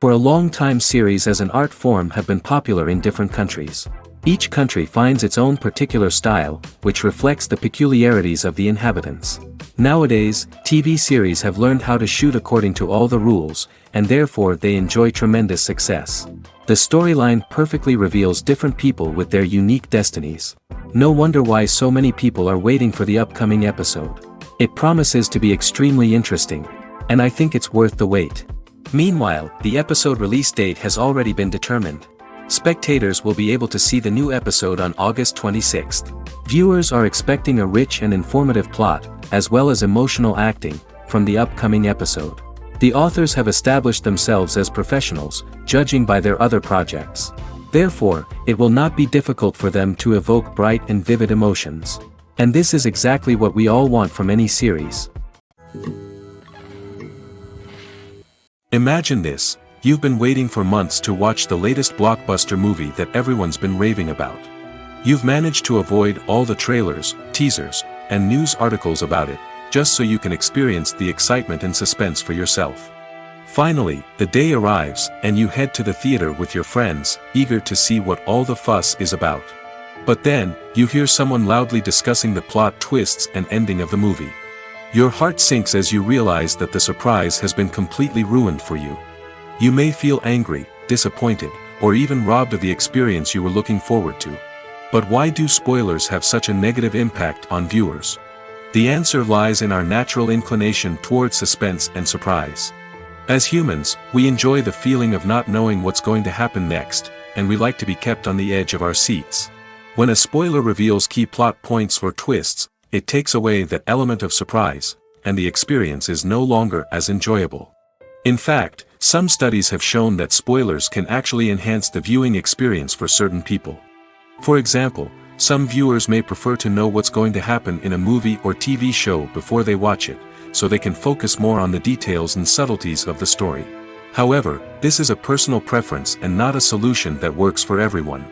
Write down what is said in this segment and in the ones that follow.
For a long time, series as an art form have been popular in different countries. Each country finds its own particular style, which reflects the peculiarities of the inhabitants. Nowadays, TV series have learned how to shoot according to all the rules, and therefore they enjoy tremendous success. The storyline perfectly reveals different people with their unique destinies. No wonder why so many people are waiting for the upcoming episode. It promises to be extremely interesting, and I think it's worth the wait. Meanwhile, the episode release date has already been determined. Spectators will be able to see the new episode on August 26th. Viewers are expecting a rich and informative plot, as well as emotional acting, from the upcoming episode. The authors have established themselves as professionals, judging by their other projects. Therefore, it will not be difficult for them to evoke bright and vivid emotions. And this is exactly what we all want from any series. Imagine this, you've been waiting for months to watch the latest blockbuster movie that everyone's been raving about. You've managed to avoid all the trailers, teasers, and news articles about it, just so you can experience the excitement and suspense for yourself. Finally, the day arrives, and you head to the theater with your friends, eager to see what all the fuss is about. But then, you hear someone loudly discussing the plot twists and ending of the movie. Your heart sinks as you realize that the surprise has been completely ruined for you. You may feel angry, disappointed, or even robbed of the experience you were looking forward to. But why do spoilers have such a negative impact on viewers? The answer lies in our natural inclination towards suspense and surprise. As humans, we enjoy the feeling of not knowing what's going to happen next, and we like to be kept on the edge of our seats. When a spoiler reveals key plot points or twists, it takes away that element of surprise, and the experience is no longer as enjoyable. In fact, some studies have shown that spoilers can actually enhance the viewing experience for certain people. For example, some viewers may prefer to know what's going to happen in a movie or TV show before they watch it, so they can focus more on the details and subtleties of the story. However, this is a personal preference and not a solution that works for everyone.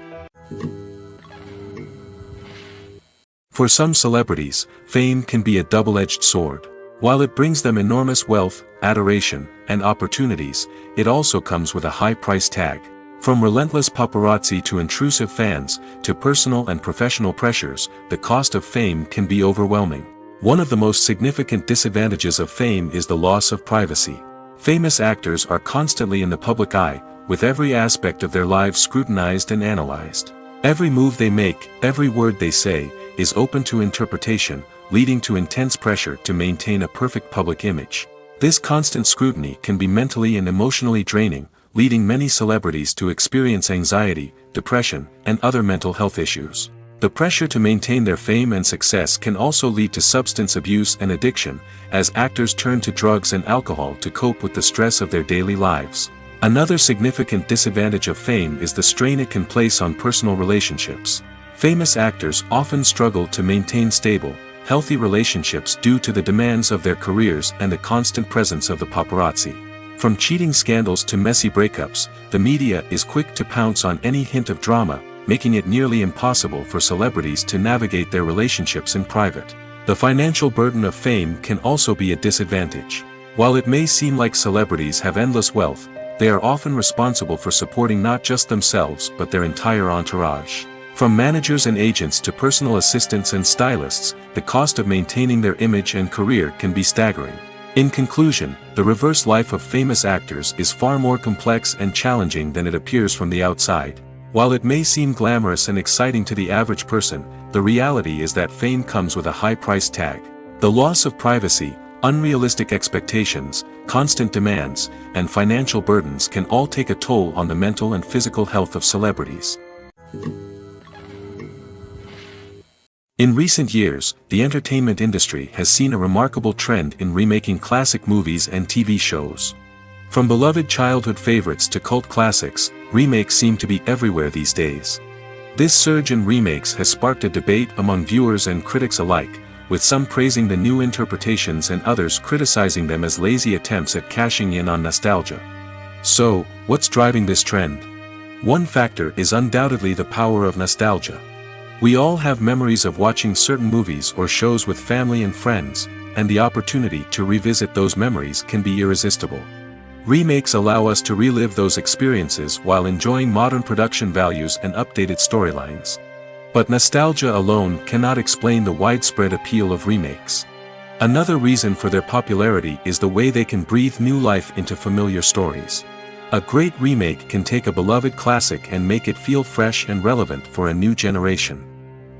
For some celebrities, fame can be a double-edged sword. While it brings them enormous wealth, adoration, and opportunities, it also comes with a high price tag. From relentless paparazzi to intrusive fans, to personal and professional pressures, the cost of fame can be overwhelming. One of the most significant disadvantages of fame is the loss of privacy. Famous actors are constantly in the public eye, with every aspect of their lives scrutinized and analyzed. Every move they make, every word they say, is open to interpretation, leading to intense pressure to maintain a perfect public image. This constant scrutiny can be mentally and emotionally draining, leading many celebrities to experience anxiety, depression, and other mental health issues. The pressure to maintain their fame and success can also lead to substance abuse and addiction, as actors turn to drugs and alcohol to cope with the stress of their daily lives. Another significant disadvantage of fame is the strain it can place on personal relationships. Famous actors often struggle to maintain stable, healthy relationships due to the demands of their careers and the constant presence of the paparazzi. From cheating scandals to messy breakups, the media is quick to pounce on any hint of drama, making it nearly impossible for celebrities to navigate their relationships in private. The financial burden of fame can also be a disadvantage. While it may seem like celebrities have endless wealth, they are often responsible for supporting not just themselves but their entire entourage. From managers and agents to personal assistants and stylists, the cost of maintaining their image and career can be staggering. In conclusion, the reverse life of famous actors is far more complex and challenging than it appears from the outside. While it may seem glamorous and exciting to the average person, the reality is that fame comes with a high price tag. The loss of privacy, unrealistic expectations, constant demands, and financial burdens can all take a toll on the mental and physical health of celebrities. In recent years, the entertainment industry has seen a remarkable trend in remaking classic movies and TV shows. From beloved childhood favorites to cult classics, remakes seem to be everywhere these days. This surge in remakes has sparked a debate among viewers and critics alike, with some praising the new interpretations and others criticizing them as lazy attempts at cashing in on nostalgia. So, what's driving this trend? One factor is undoubtedly the power of nostalgia. We all have memories of watching certain movies or shows with family and friends, and the opportunity to revisit those memories can be irresistible. Remakes allow us to relive those experiences while enjoying modern production values and updated storylines. But nostalgia alone cannot explain the widespread appeal of remakes. Another reason for their popularity is the way they can breathe new life into familiar stories. A great remake can take a beloved classic and make it feel fresh and relevant for a new generation.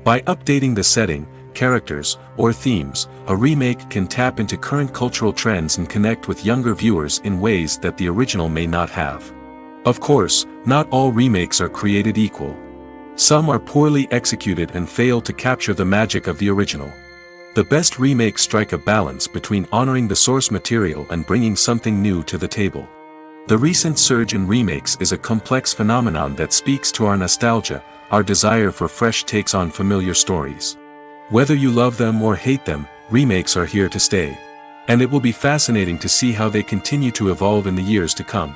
By updating the setting, characters, or themes, a remake can tap into current cultural trends and connect with younger viewers in ways that the original may not have. Of course, not all remakes are created equal. Some are poorly executed and fail to capture the magic of the original. The best remakes strike a balance between honoring the source material and bringing something new to the table. The recent surge in remakes is a complex phenomenon that speaks to our nostalgia, our desire for fresh takes on familiar stories. Whether you love them or hate them, remakes are here to stay. And it will be fascinating to see how they continue to evolve in the years to come.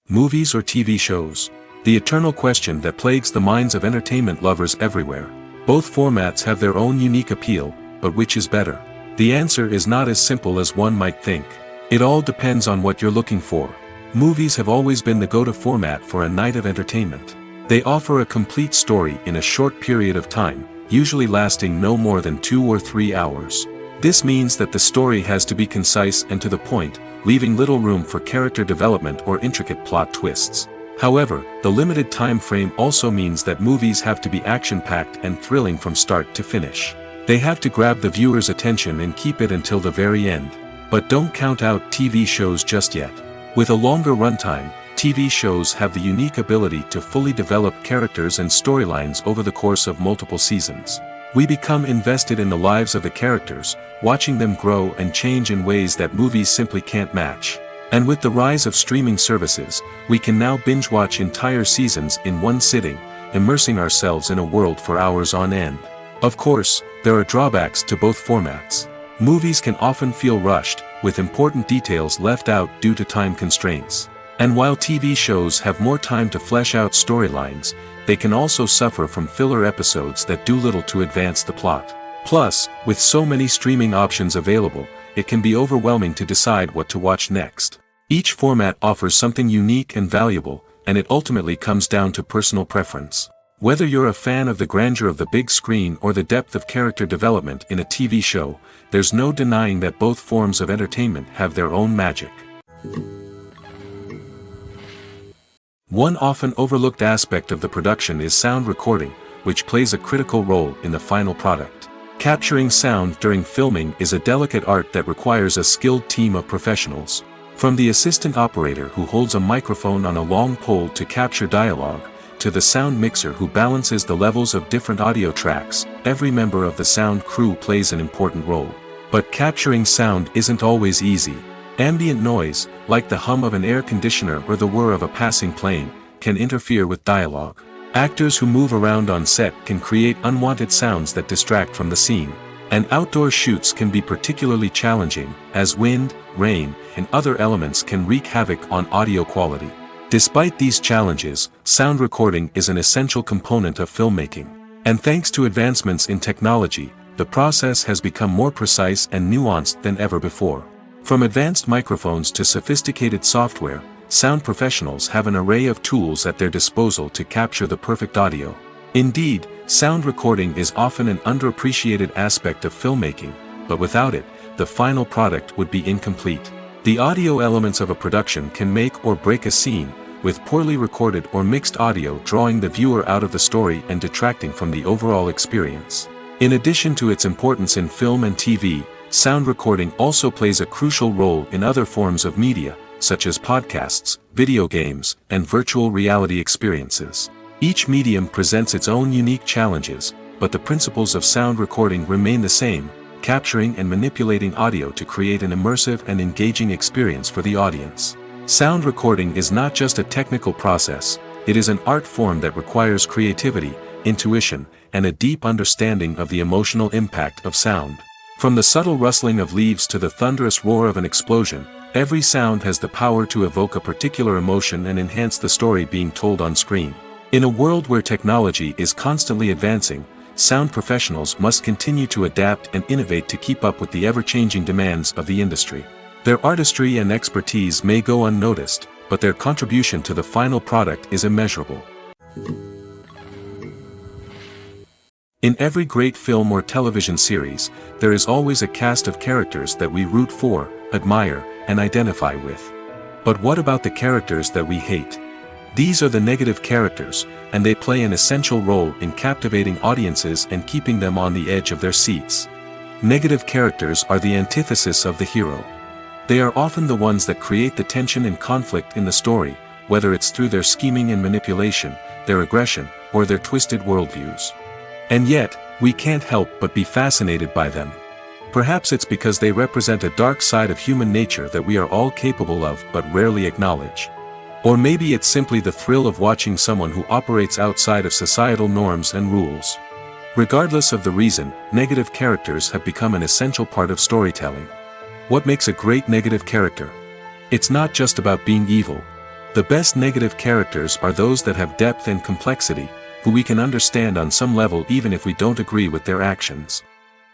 Movies or TV shows? The eternal question that plagues the minds of entertainment lovers everywhere. Both formats have their own unique appeal, but which is better? The answer is not as simple as one might think. It all depends on what you're looking for. Movies have always been the go-to format for a night of entertainment. They offer a complete story in a short period of time, usually lasting no more than 2 or 3 hours. This means that the story has to be concise and to the point, leaving little room for character development or intricate plot twists. However, the limited time frame also means that movies have to be action-packed and thrilling from start to finish. They have to grab the viewer's attention and keep it until the very end. But don't count out TV shows just yet. With a longer runtime, TV shows have the unique ability to fully develop characters and storylines over the course of multiple seasons. We become invested in the lives of the characters, watching them grow and change in ways that movies simply can't match. And with the rise of streaming services, we can now binge-watch entire seasons in one sitting, immersing ourselves in a world for hours on end. Of course, there are drawbacks to both formats. Movies can often feel rushed, with important details left out due to time constraints. And while TV shows have more time to flesh out storylines, they can also suffer from filler episodes that do little to advance the plot. Plus, with so many streaming options available, it can be overwhelming to decide what to watch next. Each format offers something unique and valuable, and it ultimately comes down to personal preference. Whether you're a fan of the grandeur of the big screen or the depth of character development in a TV show, there's no denying that both forms of entertainment have their own magic. One often overlooked aspect of the production is sound recording, which plays a critical role in the final product. Capturing sound during filming is a delicate art that requires a skilled team of professionals. From the assistant operator who holds a microphone on a long pole to capture dialogue, to the sound mixer who balances the levels of different audio tracks, every member of the sound crew plays an important role. But capturing sound isn't always easy. Ambient noise, like the hum of an air conditioner or the whir of a passing plane, can interfere with dialogue. Actors who move around on set can create unwanted sounds that distract from the scene. And outdoor shoots can be particularly challenging, as wind, rain, and other elements can wreak havoc on audio quality. Despite these challenges, sound recording is an essential component of filmmaking. And thanks to advancements in technology, the process has become more precise and nuanced than ever before. From advanced microphones to sophisticated software, sound professionals have an array of tools at their disposal to capture the perfect audio. Indeed, sound recording is often an underappreciated aspect of filmmaking, but without it, the final product would be incomplete. The audio elements of a production can make or break a scene, with poorly recorded or mixed audio drawing the viewer out of the story and detracting from the overall experience. In addition to its importance in film and TV, sound recording also plays a crucial role in other forms of media, such as podcasts, video games, and virtual reality experiences. Each medium presents its own unique challenges, but the principles of sound recording remain the same, capturing and manipulating audio to create an immersive and engaging experience for the audience. Sound recording is not just a technical process, it is an art form that requires creativity, intuition, and a deep understanding of the emotional impact of sound. From the subtle rustling of leaves to the thunderous roar of an explosion, every sound has the power to evoke a particular emotion and enhance the story being told on screen. In a world where technology is constantly advancing, sound professionals must continue to adapt and innovate to keep up with the ever-changing demands of the industry. Their artistry and expertise may go unnoticed, but their contribution to the final product is immeasurable. In every great film or television series, there is always a cast of characters that we root for, admire, and identify with. But what about the characters that we hate? These are the negative characters, and they play an essential role in captivating audiences and keeping them on the edge of their seats. Negative characters are the antithesis of the hero. They are often the ones that create the tension and conflict in the story, whether it's through their scheming and manipulation, their aggression, or their twisted worldviews. And yet, we can't help but be fascinated by them. Perhaps it's because they represent a dark side of human nature that we are all capable of but rarely acknowledge. Or maybe it's simply the thrill of watching someone who operates outside of societal norms and rules. Regardless of the reason, negative characters have become an essential part of storytelling. What makes a great negative character? It's not just about being evil. The best negative characters are those that have depth and complexity, who we can understand on some level even if we don't agree with their actions.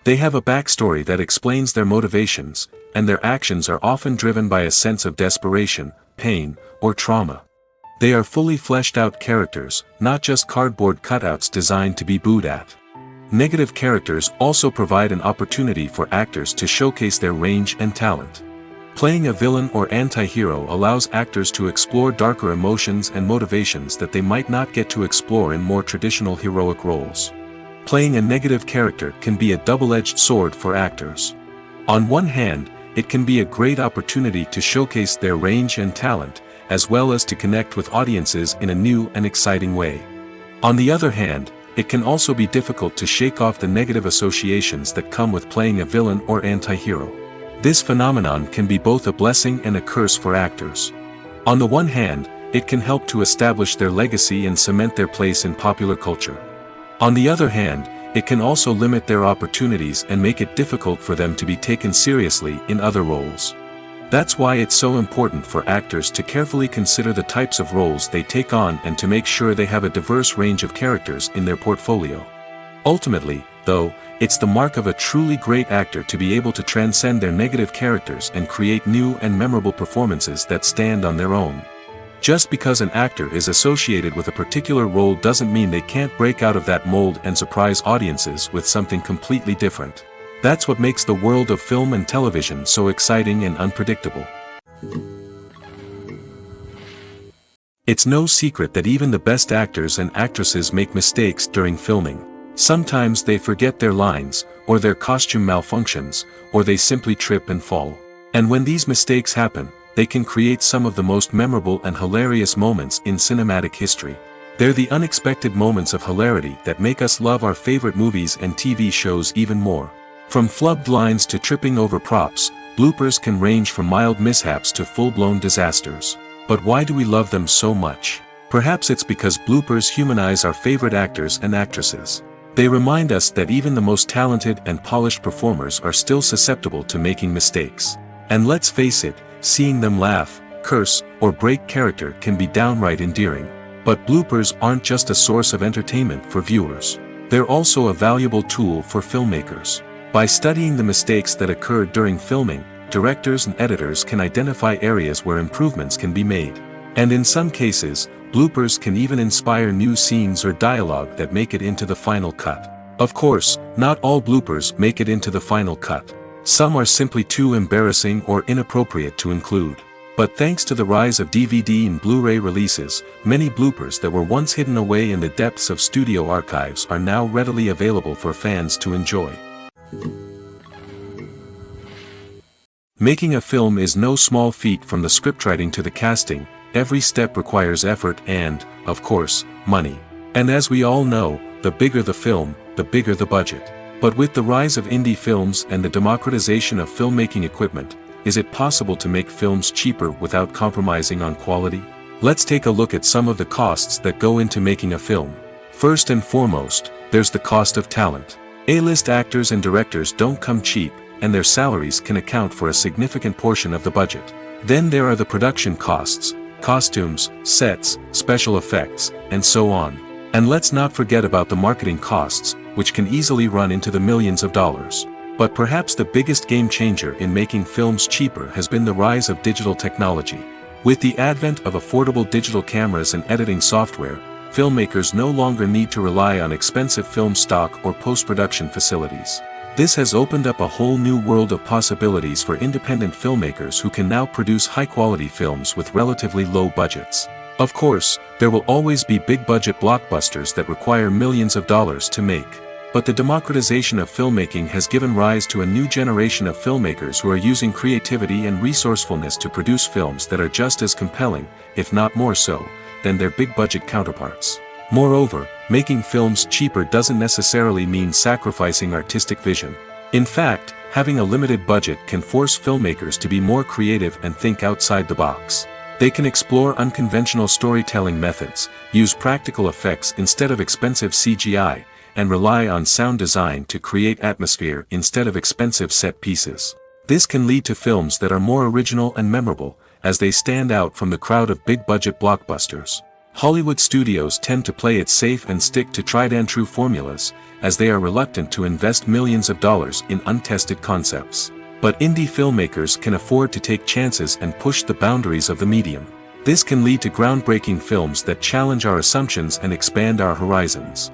They have a backstory that explains their motivations, and their actions are often driven by a sense of desperation, pain, or trauma. They are fully fleshed out characters, not just cardboard cutouts designed to be booed at. Negative characters also provide an opportunity for actors to showcase their range and talent. Playing a villain or anti-hero allows actors to explore darker emotions and motivations that they might not get to explore in more traditional heroic roles. Playing a negative character can be a double-edged sword for actors. On one hand, it can be a great opportunity to showcase their range and talent, as well as to connect with audiences in a new and exciting way. On the other hand, it can also be difficult to shake off the negative associations that come with playing a villain or anti-hero. This phenomenon can be both a blessing and a curse for actors. On the one hand, it can help to establish their legacy and cement their place in popular culture. On the other hand, it can also limit their opportunities and make it difficult for them to be taken seriously in other roles. That's why it's so important for actors to carefully consider the types of roles they take on and to make sure they have a diverse range of characters in their portfolio. Ultimately, though, it's the mark of a truly great actor to be able to transcend their negative characters and create new and memorable performances that stand on their own. Just because an actor is associated with a particular role doesn't mean they can't break out of that mold and surprise audiences with something completely different. That's what makes the world of film and television so exciting and unpredictable. It's no secret that even the best actors and actresses make mistakes during filming. Sometimes they forget their lines, or their costume malfunctions, or they simply trip and fall. And when these mistakes happen, they can create some of the most memorable and hilarious moments in cinematic history. They're the unexpected moments of hilarity that make us love our favorite movies and TV shows even more. From flubbed lines to tripping over props, bloopers can range from mild mishaps to full-blown disasters. But why do we love them so much? Perhaps it's because bloopers humanize our favorite actors and actresses. They remind us that even the most talented and polished performers are still susceptible to making mistakes. And let's face it, seeing them laugh, curse, or break character can be downright endearing. But bloopers aren't just a source of entertainment for viewers. They're also a valuable tool for filmmakers. By studying the mistakes that occurred during filming, directors and editors can identify areas where improvements can be made. And in some cases, bloopers can even inspire new scenes or dialogue that make it into the final cut. Of course, not all bloopers make it into the final cut. Some are simply too embarrassing or inappropriate to include. But thanks to the rise of DVD and Blu-ray releases, many bloopers that were once hidden away in the depths of studio archives are now readily available for fans to enjoy. Making a film is no small feat. From the scriptwriting to the casting, every step requires effort and, of course, money. And as we all know, the bigger the film, the bigger the budget. But with the rise of indie films and the democratization of filmmaking equipment, is it possible to make films cheaper without compromising on quality? Let's take a look at some of the costs that go into making a film. First and foremost, there's the cost of talent. A-list actors and directors don't come cheap, and their salaries can account for a significant portion of the budget. Then there are the production costs, costumes, sets, special effects, and so on. And let's not forget about the marketing costs, which can easily run into the millions of dollars. But perhaps the biggest game changer in making films cheaper has been the rise of digital technology. With the advent of affordable digital cameras and editing software, filmmakers no longer need to rely on expensive film stock or post-production facilities. This has opened up a whole new world of possibilities for independent filmmakers who can now produce high-quality films with relatively low budgets. Of course, there will always be big-budget blockbusters that require millions of dollars to make. But the democratization of filmmaking has given rise to a new generation of filmmakers who are using creativity and resourcefulness to produce films that are just as compelling, if not more so, than their big-budget counterparts. Moreover, making films cheaper doesn't necessarily mean sacrificing artistic vision. In fact, having a limited budget can force filmmakers to be more creative and think outside the box. They can explore unconventional storytelling methods, use practical effects instead of expensive CGI, and rely on sound design to create atmosphere instead of expensive set pieces. This can lead to films that are more original and memorable, as they stand out from the crowd of big-budget blockbusters. Hollywood studios tend to play it safe and stick to tried-and-true formulas, as they are reluctant to invest millions of dollars in untested concepts. But indie filmmakers can afford to take chances and push the boundaries of the medium. This can lead to groundbreaking films that challenge our assumptions and expand our horizons.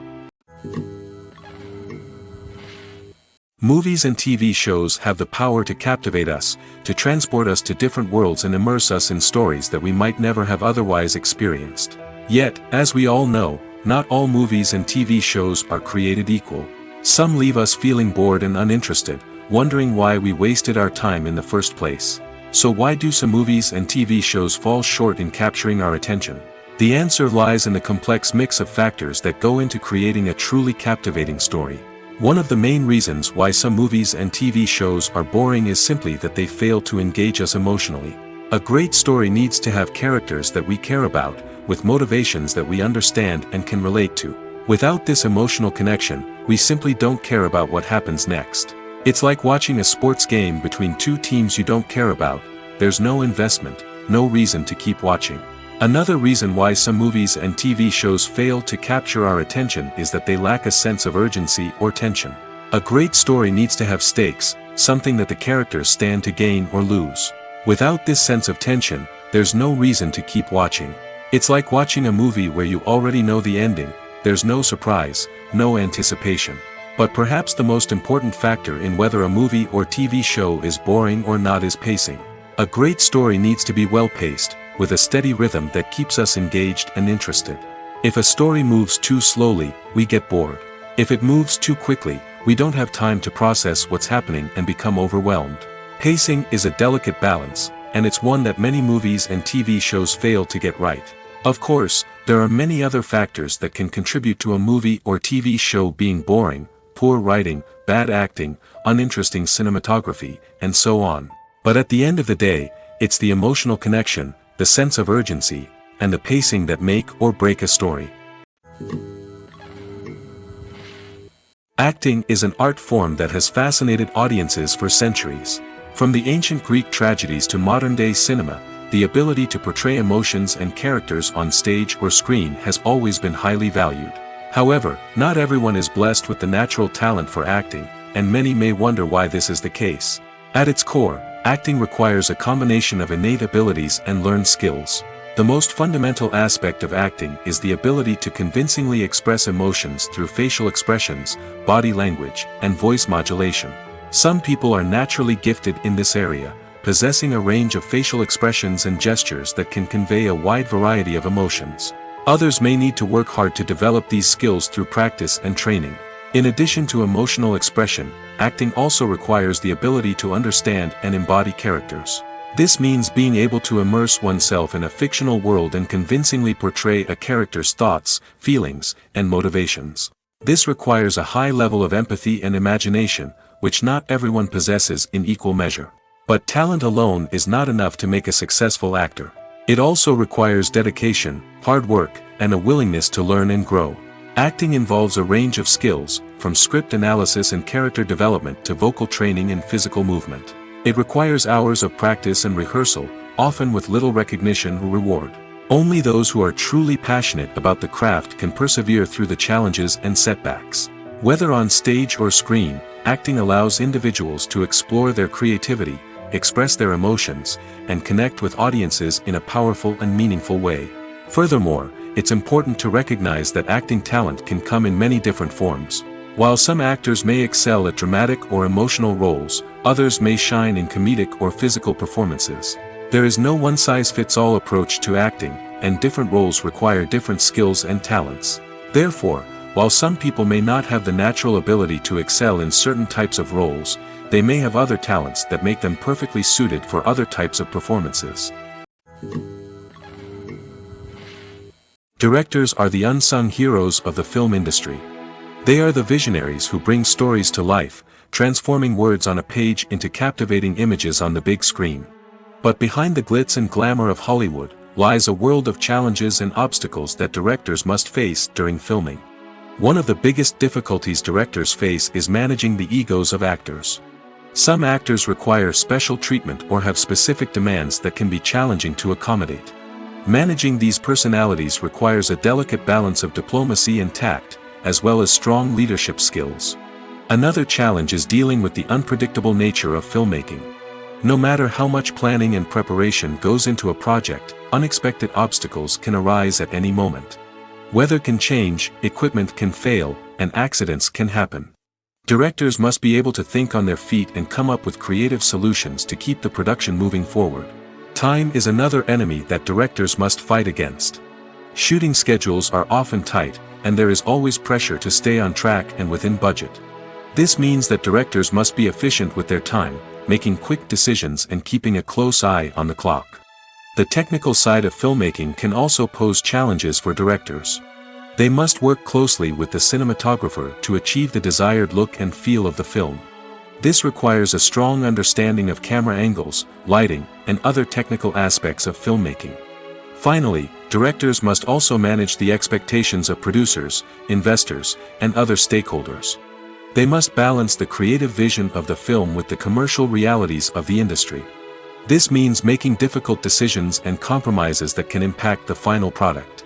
Movies and TV shows have the power to captivate us, to transport us to different worlds and immerse us in stories that we might never have otherwise experienced. Yet, as we all know, not all movies and TV shows are created equal. Some leave us feeling bored and uninterested, wondering why we wasted our time in the first place. So why do some movies and TV shows fall short in capturing our attention? The answer lies in the complex mix of factors that go into creating a truly captivating story. One of the main reasons why some movies and TV shows are boring is simply that they fail to engage us emotionally. A great story needs to have characters that we care about, with motivations that we understand and can relate to. Without this emotional connection, we simply don't care about what happens next. It's like watching a sports game between two teams you don't care about. There's no investment, no reason to keep watching. Another reason why some movies and TV shows fail to capture our attention is that they lack a sense of urgency or tension. A great story needs to have stakes, something that the characters stand to gain or lose. Without this sense of tension, there's no reason to keep watching. It's like watching a movie where you already know the ending. There's no surprise, no anticipation. But perhaps the most important factor in whether a movie or TV show is boring or not is pacing. A great story needs to be well-paced, with a steady rhythm that keeps us engaged and interested. If a story moves too slowly, we get bored. If it moves too quickly, we don't have time to process what's happening and become overwhelmed. Pacing is a delicate balance, and it's one that many movies and TV shows fail to get right. Of course, there are many other factors that can contribute to a movie or TV show being boring: poor writing, bad acting, uninteresting cinematography, and so on. But at the end of the day, it's the emotional connection, the sense of urgency, and the pacing that make or break a story. Acting is an art form that has fascinated audiences for centuries. From the ancient Greek tragedies to modern-day cinema, the ability to portray emotions and characters on stage or screen has always been highly valued. However, not everyone is blessed with the natural talent for acting, and many may wonder why this is the case. At its core, acting requires a combination of innate abilities and learned skills. The most fundamental aspect of acting is the ability to convincingly express emotions through facial expressions, body language, and voice modulation. Some people are naturally gifted in this area, possessing a range of facial expressions and gestures that can convey a wide variety of emotions. Others may need to work hard to develop these skills through practice and training. In addition to emotional expression, acting also requires the ability to understand and embody characters. This means being able to immerse oneself in a fictional world and convincingly portray a character's thoughts, feelings, and motivations. This requires a high level of empathy and imagination, which not everyone possesses in equal measure. But talent alone is not enough to make a successful actor. It also requires dedication, hard work, and a willingness to learn and grow. Acting involves a range of skills, from script analysis and character development to vocal training and physical movement. It requires hours of practice and rehearsal, often with little recognition or reward. Only those who are truly passionate about the craft can persevere through the challenges and setbacks. Whether on stage or screen, acting allows individuals to explore their creativity, express their emotions, and connect with audiences in a powerful and meaningful way. Furthermore, it's important to recognize that acting talent can come in many different forms. While some actors may excel at dramatic or emotional roles, others may shine in comedic or physical performances. There is no one-size-fits-all approach to acting, and different roles require different skills and talents. Therefore, while some people may not have the natural ability to excel in certain types of roles, they may have other talents that make them perfectly suited for other types of performances. Directors are the unsung heroes of the film industry. They are the visionaries who bring stories to life, transforming words on a page into captivating images on the big screen. But behind the glitz and glamour of Hollywood lies a world of challenges and obstacles that directors must face during filming. One of the biggest difficulties directors face is managing the egos of actors. Some actors require special treatment or have specific demands that can be challenging to accommodate. Managing these personalities requires a delicate balance of diplomacy and tact, as well as strong leadership skills. Another challenge is dealing with the unpredictable nature of filmmaking. No matter how much planning and preparation goes into a project, unexpected obstacles can arise at any moment. Weather can change, equipment can fail, and accidents can happen. Directors must be able to think on their feet and come up with creative solutions to keep the production moving forward. Time is another enemy that directors must fight against. Shooting schedules are often tight, and there is always pressure to stay on track and within budget. This means that directors must be efficient with their time, making quick decisions and keeping a close eye on the clock. The technical side of filmmaking can also pose challenges for directors. They must work closely with the cinematographer to achieve the desired look and feel of the film. This requires a strong understanding of camera angles, lighting, and other technical aspects of filmmaking. Finally, directors must also manage the expectations of producers, investors, and other stakeholders. They must balance the creative vision of the film with the commercial realities of the industry. This means making difficult decisions and compromises that can impact the final product.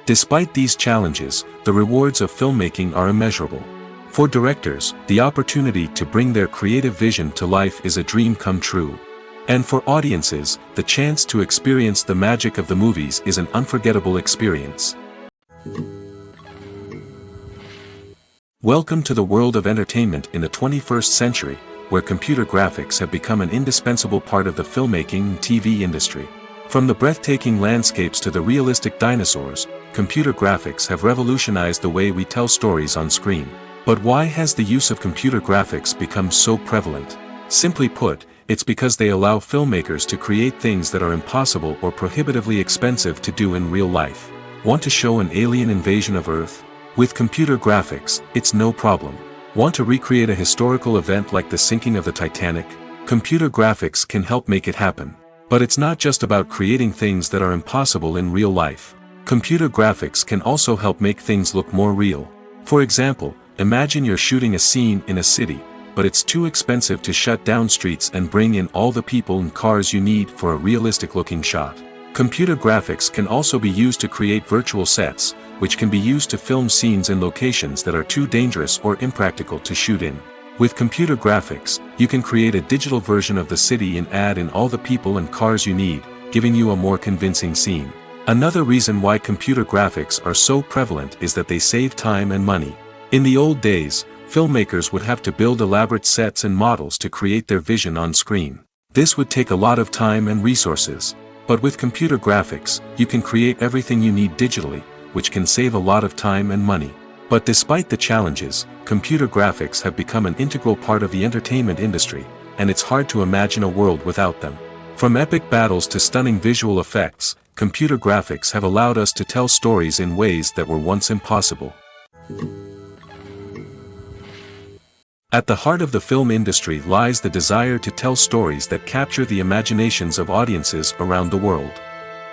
Despite these challenges, the rewards of filmmaking are immeasurable. For directors, the opportunity to bring their creative vision to life is a dream come true. And for audiences, the chance to experience the magic of the movies is an unforgettable experience. Welcome to the world of entertainment in the 21st century, where computer graphics have become an indispensable part of the filmmaking and TV industry. From the breathtaking landscapes to the realistic dinosaurs, computer graphics have revolutionized the way we tell stories on screen. But why has the use of computer graphics become so prevalent? Simply put, it's because they allow filmmakers to create things that are impossible or prohibitively expensive to do in real life. Want to show an alien invasion of Earth? With computer graphics, it's no problem. Want to recreate a historical event like the sinking of the Titanic? Computer graphics can help make it happen. But it's not just about creating things that are impossible in real life. Computer graphics can also help make things look more real. For example, imagine you're shooting a scene in a city, but it's too expensive to shut down streets and bring in all the people and cars you need for a realistic-looking shot. Computer graphics can also be used to create virtual sets, which can be used to film scenes in locations that are too dangerous or impractical to shoot in. With computer graphics, you can create a digital version of the city and add in all the people and cars you need, giving you a more convincing scene. Another reason why computer graphics are so prevalent is that they save time and money. In the old days, filmmakers would have to build elaborate sets and models to create their vision on screen. This would take a lot of time and resources. But with computer graphics, you can create everything you need digitally, which can save a lot of time and money. But despite the challenges, computer graphics have become an integral part of the entertainment industry, and it's hard to imagine a world without them. From epic battles to stunning visual effects, computer graphics have allowed us to tell stories in ways that were once impossible. At the heart of the film industry lies the desire to tell stories that capture the imaginations of audiences around the world.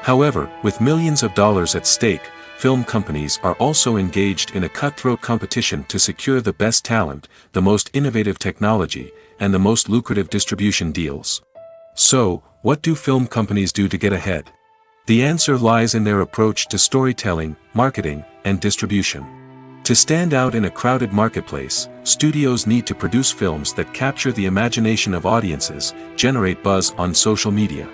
However, with millions of dollars at stake, film companies are also engaged in a cutthroat competition to secure the best talent, the most innovative technology, and the most lucrative distribution deals. So, what do film companies do to get ahead? The answer lies in their approach to storytelling, marketing, and distribution. To stand out in a crowded marketplace, studios need to produce films that capture the imagination of audiences, generate buzz on social media.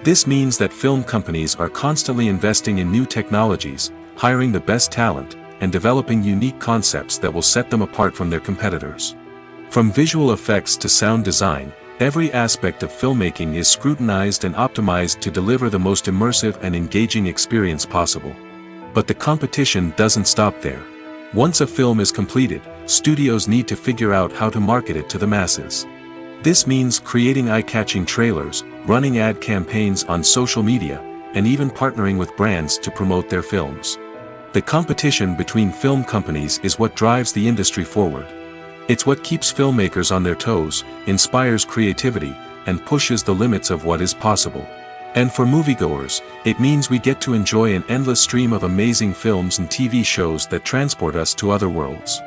This means that film companies are constantly investing in new technologies, hiring the best talent, and developing unique concepts that will set them apart from their competitors. From visual effects to sound design, every aspect of filmmaking is scrutinized and optimized to deliver the most immersive and engaging experience possible. But the competition doesn't stop there. Once a film is completed, studios need to figure out how to market it to the masses. This means creating eye-catching trailers, running ad campaigns on social media, and even partnering with brands to promote their films. The competition between film companies is what drives the industry forward. It's what keeps filmmakers on their toes, inspires creativity, and pushes the limits of what is possible. And for moviegoers, it means we get to enjoy an endless stream of amazing films and TV shows that transport us to other worlds.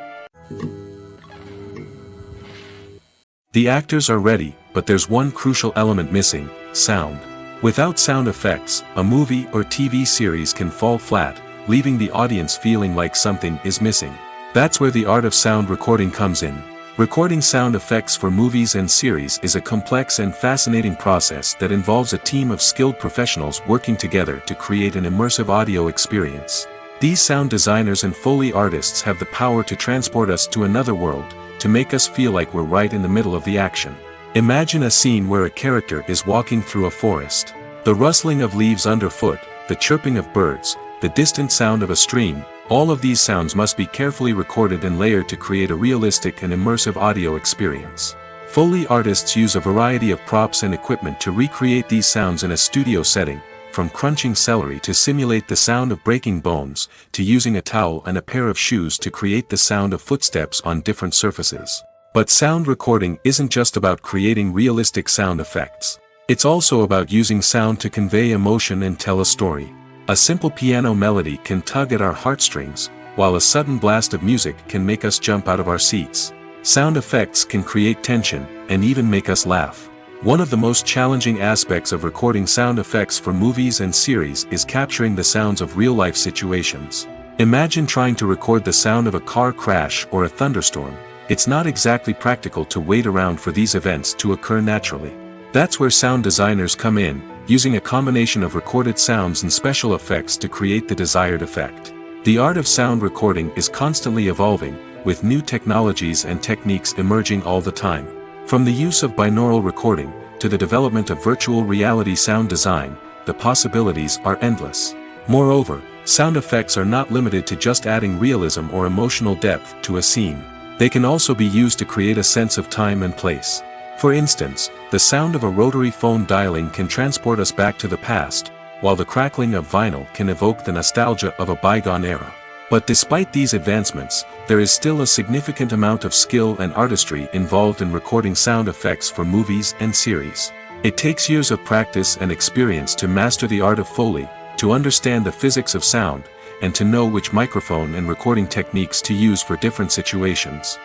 The actors are ready, but there's one crucial element missing: sound. Without sound effects, a movie or TV series can fall flat, leaving the audience feeling like something is missing. That's where the art of sound recording comes in. Recording sound effects for movies and series is a complex and fascinating process that involves a team of skilled professionals working together to create an immersive audio experience. These sound designers and Foley artists have the power to transport us to another world, to make us feel like we're right in the middle of the action. Imagine a scene where a character is walking through a forest. The rustling of leaves underfoot, the chirping of birds, the distant sound of a stream, all of these sounds must be carefully recorded and layered to create a realistic and immersive audio experience. Foley artists use a variety of props and equipment to recreate these sounds in a studio setting, from crunching celery to simulate the sound of breaking bones, to using a towel and a pair of shoes to create the sound of footsteps on different surfaces. But sound recording isn't just about creating realistic sound effects. It's also about using sound to convey emotion and tell a story. A simple piano melody can tug at our heartstrings, while a sudden blast of music can make us jump out of our seats. Sound effects can create tension, and even make us laugh. One of the most challenging aspects of recording sound effects for movies and series is capturing the sounds of real-life situations. Imagine trying to record the sound of a car crash or a thunderstorm. It's not exactly practical to wait around for these events to occur naturally. That's where sound designers come in, using a combination of recorded sounds and special effects to create the desired effect. The art of sound recording is constantly evolving, with new technologies and techniques emerging all the time. From the use of binaural recording, to the development of virtual reality sound design, the possibilities are endless. Moreover, sound effects are not limited to just adding realism or emotional depth to a scene. They can also be used to create a sense of time and place. For instance, the sound of a rotary phone dialing can transport us back to the past, while the crackling of vinyl can evoke the nostalgia of a bygone era. But despite these advancements, there is still a significant amount of skill and artistry involved in recording sound effects for movies and series. It takes years of practice and experience to master the art of Foley, to understand the physics of sound, and to know which microphone and recording techniques to use for different situations.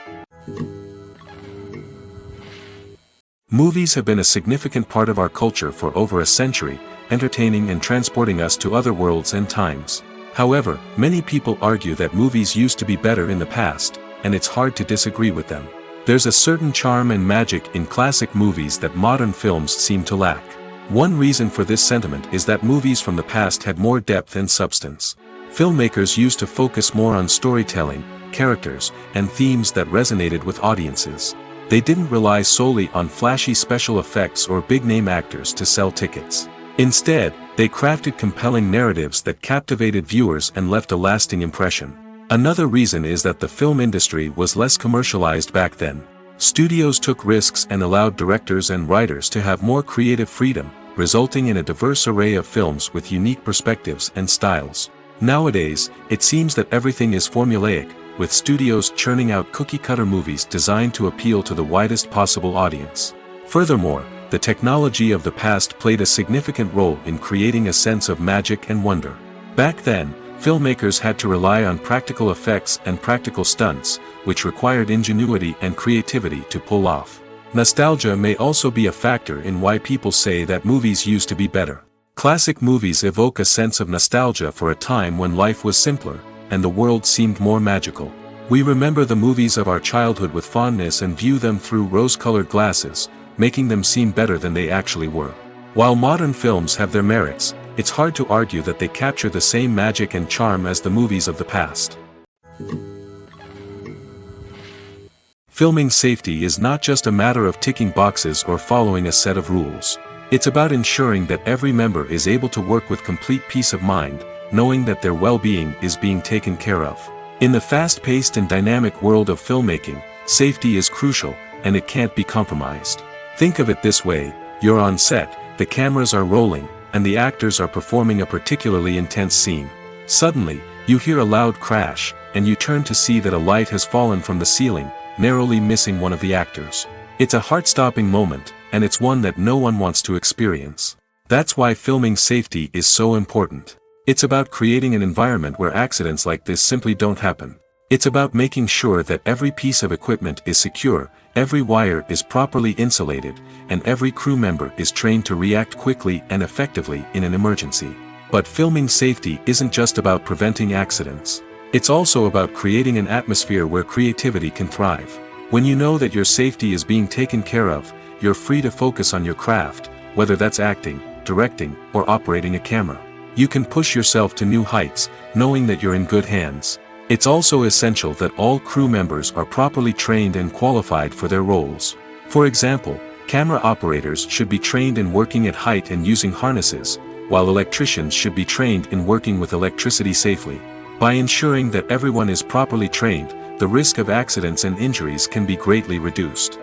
Movies have been a significant part of our culture for over a century, entertaining and transporting us to other worlds and times. However, many people argue that movies used to be better in the past, and it's hard to disagree with them. There's a certain charm and magic in classic movies that modern films seem to lack. One reason for this sentiment is that movies from the past had more depth and substance. Filmmakers used to focus more on storytelling, characters, and themes that resonated with audiences. They didn't rely solely on flashy special effects or big-name actors to sell tickets. Instead, they crafted compelling narratives that captivated viewers and left a lasting impression. Another reason is that the film industry was less commercialized back then. Studios took risks and allowed directors and writers to have more creative freedom, resulting in a diverse array of films with unique perspectives and styles. Nowadays, it seems that everything is formulaic, with studios churning out cookie-cutter movies designed to appeal to the widest possible audience. Furthermore, the technology of the past played a significant role in creating a sense of magic and wonder. Back then, filmmakers had to rely on practical effects and practical stunts, which required ingenuity and creativity to pull off. Nostalgia may also be a factor in why people say that movies used to be better. Classic movies evoke a sense of nostalgia for a time when life was simpler, and the world seemed more magical. We remember the movies of our childhood with fondness and view them through rose-colored glasses, making them seem better than they actually were. While modern films have their merits, it's hard to argue that they capture the same magic and charm as the movies of the past. Filming safety is not just a matter of ticking boxes or following a set of rules. It's about ensuring that every member is able to work with complete peace of mind, knowing that their well-being is being taken care of. In the fast-paced and dynamic world of filmmaking, safety is crucial, and it can't be compromised. Think of it this way: you're on set, the cameras are rolling, and the actors are performing a particularly intense scene. Suddenly, you hear a loud crash, and you turn to see that a light has fallen from the ceiling, narrowly missing one of the actors. It's a heart-stopping moment, and it's one that no one wants to experience. That's why filming safety is so important. It's about creating an environment where accidents like this simply don't happen. It's about making sure that every piece of equipment is secure, every wire is properly insulated, and every crew member is trained to react quickly and effectively in an emergency. But filming safety isn't just about preventing accidents. It's also about creating an atmosphere where creativity can thrive. When you know that your safety is being taken care of, you're free to focus on your craft, whether that's acting, directing, or operating a camera. You can push yourself to new heights, knowing that you're in good hands. It's also essential that all crew members are properly trained and qualified for their roles. For example, camera operators should be trained in working at height and using harnesses, while electricians should be trained in working with electricity safely. By ensuring that everyone is properly trained, the risk of accidents and injuries can be greatly reduced.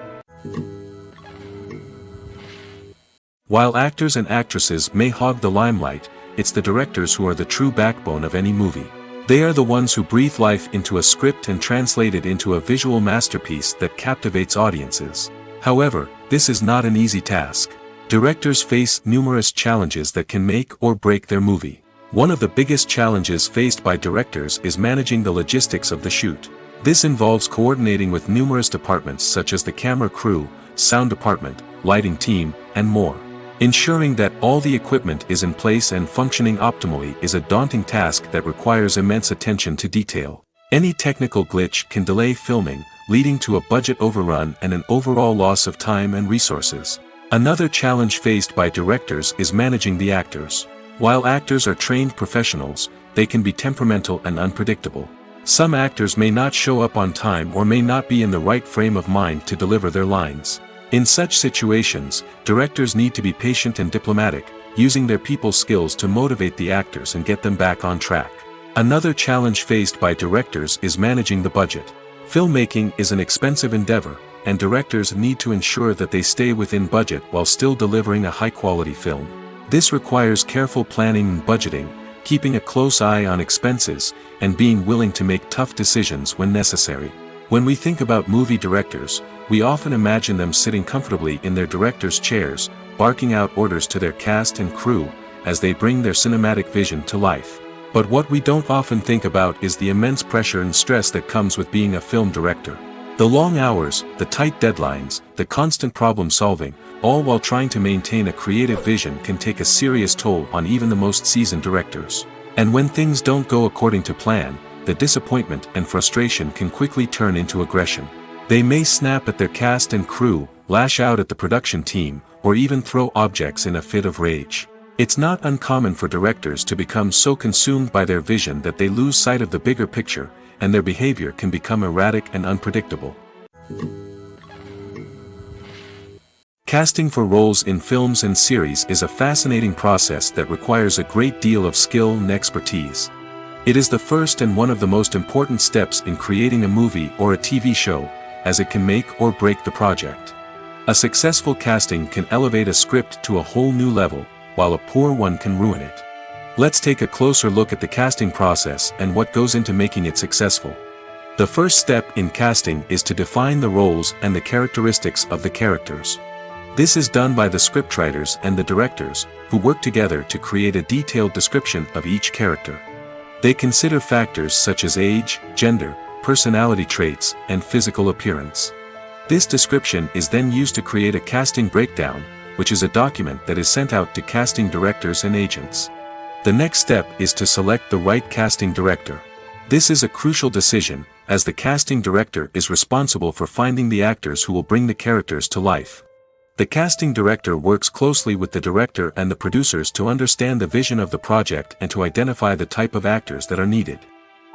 While actors and actresses may hog the limelight, it's the directors who are the true backbone of any movie. They are the ones who breathe life into a script and translate it into a visual masterpiece that captivates audiences. However, this is not an easy task. Directors face numerous challenges that can make or break their movie. One of the biggest challenges faced by directors is managing the logistics of the shoot. This involves coordinating with numerous departments such as the camera crew, sound department, lighting team, and more. Ensuring that all the equipment is in place and functioning optimally is a daunting task that requires immense attention to detail. Any technical glitch can delay filming, leading to a budget overrun and an overall loss of time and resources. Another challenge faced by directors is managing the actors. While actors are trained professionals, they can be temperamental and unpredictable. Some actors may not show up on time or may not be in the right frame of mind to deliver their lines. In such situations, directors need to be patient and diplomatic, using their people skills to motivate the actors and get them back on track. Another challenge faced by directors is managing the budget. Filmmaking is an expensive endeavor, and directors need to ensure that they stay within budget while still delivering a high-quality film. This requires careful planning and budgeting, keeping a close eye on expenses, and being willing to make tough decisions when necessary. When we think about movie directors, we often imagine them sitting comfortably in their director's chairs, barking out orders to their cast and crew, as they bring their cinematic vision to life. But what we don't often think about is the immense pressure and stress that comes with being a film director. The long hours, the tight deadlines, the constant problem solving, all while trying to maintain a creative vision can take a serious toll on even the most seasoned directors. And when things don't go according to plan, the disappointment and frustration can quickly turn into aggression. They may snap at their cast and crew, lash out at the production team, or even throw objects in a fit of rage. It's not uncommon for directors to become so consumed by their vision that they lose sight of the bigger picture, and their behavior can become erratic and unpredictable. Casting for roles in films and series is a fascinating process that requires a great deal of skill and expertise. It is the first and one of the most important steps in creating a movie or a TV show, as it can make or break the project. A successful casting can elevate a script to a whole new level, while a poor one can ruin it. Let's take a closer look at the casting process and what goes into making it successful. The first step in casting is to define the roles and the characteristics of the characters. This is done by the scriptwriters and the directors, who work together to create a detailed description of each character. They consider factors such as age, gender, personality traits, and physical appearance. This description is then used to create a casting breakdown, which is a document that is sent out to casting directors and agents. The next step is to select the right casting director. This is a crucial decision, as the casting director is responsible for finding the actors who will bring the characters to life. The casting director works closely with the director and the producers to understand the vision of the project and to identify the type of actors that are needed.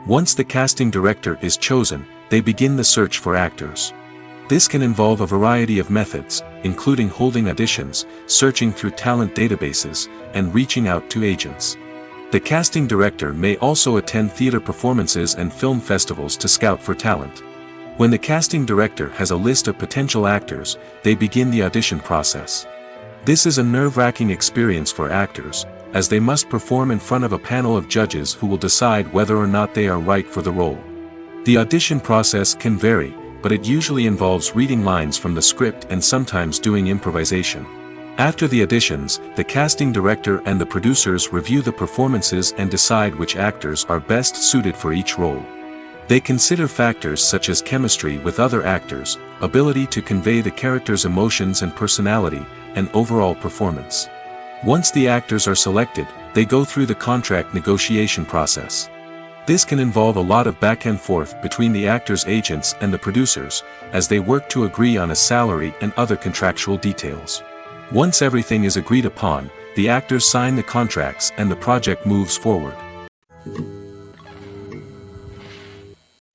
Once the casting director is chosen, they begin the search for actors. This can involve a variety of methods, including holding auditions, searching through talent databases, and reaching out to agents. The casting director may also attend theater performances and film festivals to scout for talent. When the casting director has a list of potential actors, they begin the audition process. This is a nerve-wracking experience for actors, as they must perform in front of a panel of judges who will decide whether or not they are right for the role. The audition process can vary, but it usually involves reading lines from the script and sometimes doing improvisation. After the auditions, the casting director and the producers review the performances and decide which actors are best suited for each role. They consider factors such as chemistry with other actors, ability to convey the character's emotions and personality, and overall performance. Once the actors are selected, they go through the contract negotiation process. This can involve a lot of back and forth between the actors' agents and the producers, as they work to agree on a salary and other contractual details. Once everything is agreed upon, the actors sign the contracts and the project moves forward.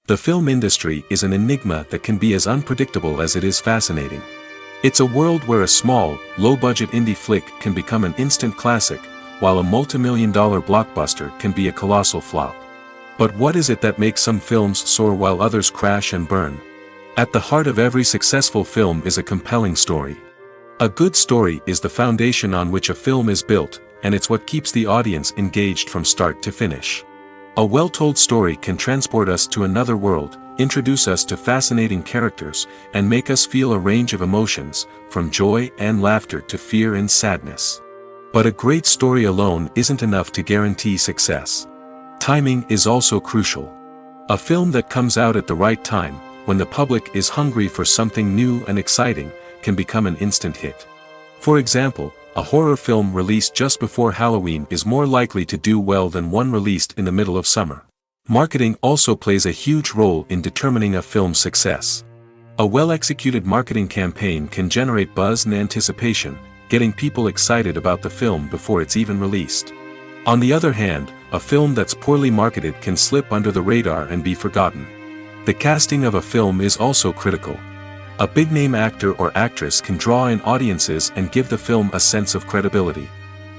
The film industry is an enigma that can be as unpredictable as it is fascinating. It's a world where a small, low-budget indie flick can become an instant classic, while a multi-million-dollar blockbuster can be a colossal flop. But what is it that makes some films soar while others crash and burn? At the heart of every successful film is a compelling story. A good story is the foundation on which a film is built, and it's what keeps the audience engaged from start to finish. A well-told story can transport us to another world, introduce us to fascinating characters, and make us feel a range of emotions, from joy and laughter to fear and sadness. But a great story alone isn't enough to guarantee success. Timing is also crucial. A film that comes out at the right time, when the public is hungry for something new and exciting, can become an instant hit. For example, a horror film released just before Halloween is more likely to do well than one released in the middle of summer. Marketing also plays a huge role in determining a film's success. A well-executed marketing campaign can generate buzz and anticipation, getting people excited about the film before it's even released. On the other hand, a film that's poorly marketed can slip under the radar and be forgotten. The casting of a film is also critical. A big-name actor or actress can draw in audiences and give the film a sense of credibility.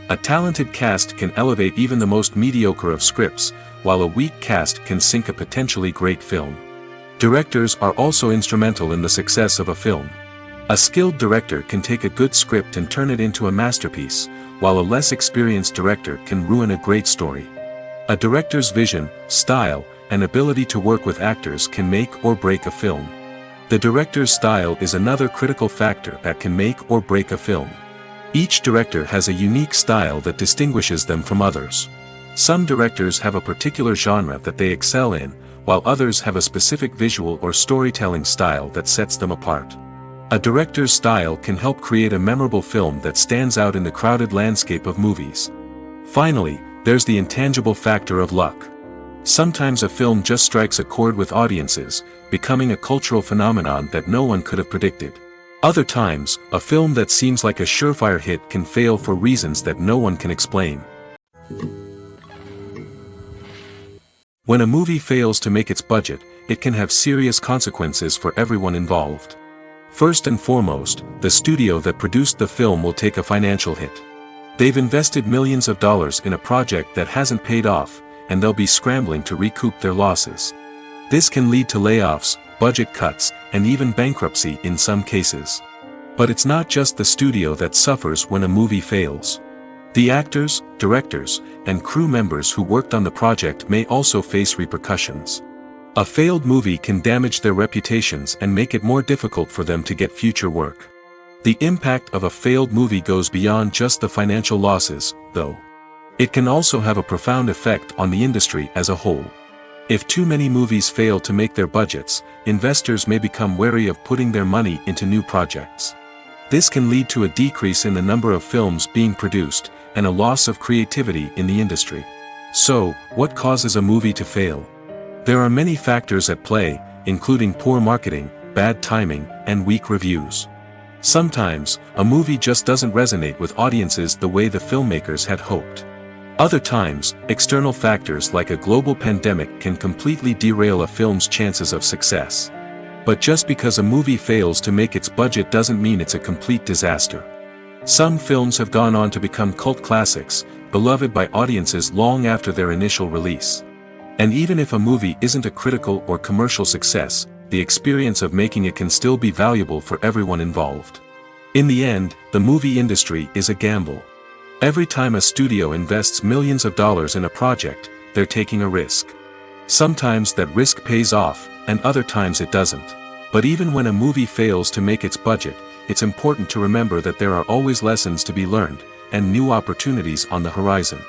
A talented cast can elevate even the most mediocre of scripts, while a weak cast can sink a potentially great film. Directors are also instrumental in the success of a film. A skilled director can take a good script and turn it into a masterpiece, while a less experienced director can ruin a great story. A director's vision, style, and ability to work with actors can make or break a film. The director's style is another critical factor that can make or break a film. Each director has a unique style that distinguishes them from others. Some directors have a particular genre that they excel in, while others have a specific visual or storytelling style that sets them apart. A director's style can help create a memorable film that stands out in the crowded landscape of movies. Finally, there's the intangible factor of luck. Sometimes a film just strikes a chord with audiences, becoming a cultural phenomenon that no one could have predicted. Other times, a film that seems like a surefire hit can fail for reasons that no one can explain. When a movie fails to make its budget, it can have serious consequences for everyone involved. First and foremost, the studio that produced the film will take a financial hit. They've invested millions of dollars in a project that hasn't paid off, and they'll be scrambling to recoup their losses. This can lead to layoffs, budget cuts, and even bankruptcy in some cases. But it's not just the studio that suffers when a movie fails. The actors, directors, and crew members who worked on the project may also face repercussions. A failed movie can damage their reputations and make it more difficult for them to get future work. The impact of a failed movie goes beyond just the financial losses, though. It can also have a profound effect on the industry as a whole. If too many movies fail to make their budgets, investors may become wary of putting their money into new projects. This can lead to a decrease in the number of films being produced, and a loss of creativity in the industry. So, what causes a movie to fail? There are many factors at play, including poor marketing, bad timing, and weak reviews. Sometimes, a movie just doesn't resonate with audiences the way the filmmakers had hoped. Other times, external factors like a global pandemic can completely derail a film's chances of success. But just because a movie fails to make its budget doesn't mean it's a complete disaster. Some films have gone on to become cult classics, beloved by audiences long after their initial release. And even if a movie isn't a critical or commercial success, the experience of making it can still be valuable for everyone involved. In the end, the movie industry is a gamble. Every time a studio invests millions of dollars in a project, they're taking a risk. Sometimes that risk pays off, and other times it doesn't. But even when a movie fails to make its budget, it's important to remember that there are always lessons to be learned, and new opportunities on the horizon.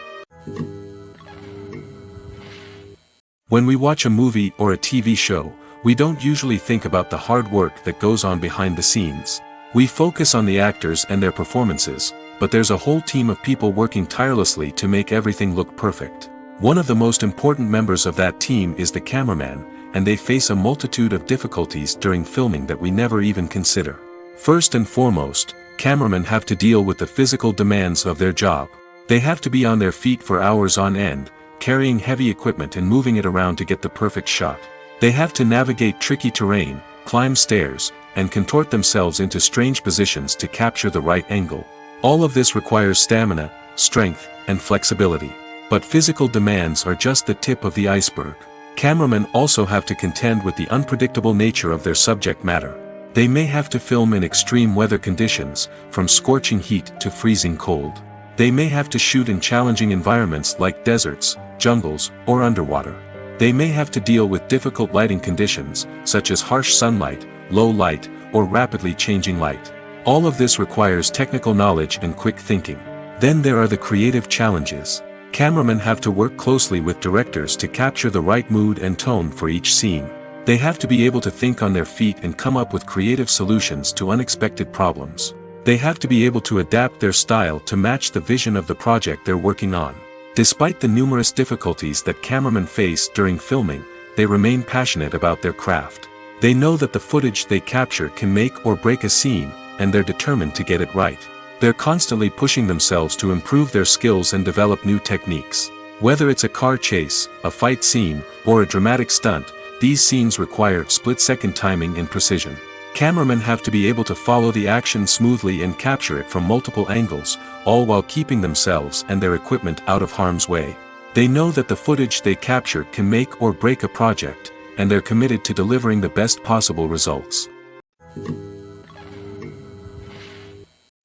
When we watch a movie or a TV show, we don't usually think about the hard work that goes on behind the scenes. We focus on the actors and their performances, but there's a whole team of people working tirelessly to make everything look perfect. One of the most important members of that team is the cameraman, and they face a multitude of difficulties during filming that we never even consider. First and foremost, cameramen have to deal with the physical demands of their job. They have to be on their feet for hours on end, carrying heavy equipment and moving it around to get the perfect shot. They have to navigate tricky terrain, climb stairs, and contort themselves into strange positions to capture the right angle. All of this requires stamina, strength, and flexibility. But physical demands are just the tip of the iceberg. Cameramen also have to contend with the unpredictable nature of their subject matter. They may have to film in extreme weather conditions, from scorching heat to freezing cold. They may have to shoot in challenging environments like deserts, jungles, or underwater. They may have to deal with difficult lighting conditions, such as harsh sunlight, low light, or rapidly changing light. All of this requires technical knowledge and quick thinking. Then there are the creative challenges. Cameramen have to work closely with directors to capture the right mood and tone for each scene. They have to be able to think on their feet and come up with creative solutions to unexpected problems. They have to be able to adapt their style to match the vision of the project they're working on. Despite the numerous difficulties that cameramen face during filming, they remain passionate about their craft. They know that the footage they capture can make or break a scene, and they're determined to get it right. They're constantly pushing themselves to improve their skills and develop new techniques. Whether it's a car chase, a fight scene, or a dramatic stunt, these scenes require split-second timing and precision. Cameramen have to be able to follow the action smoothly and capture it from multiple angles, all while keeping themselves and their equipment out of harm's way. They know that the footage they capture can make or break a project, and they're committed to delivering the best possible results.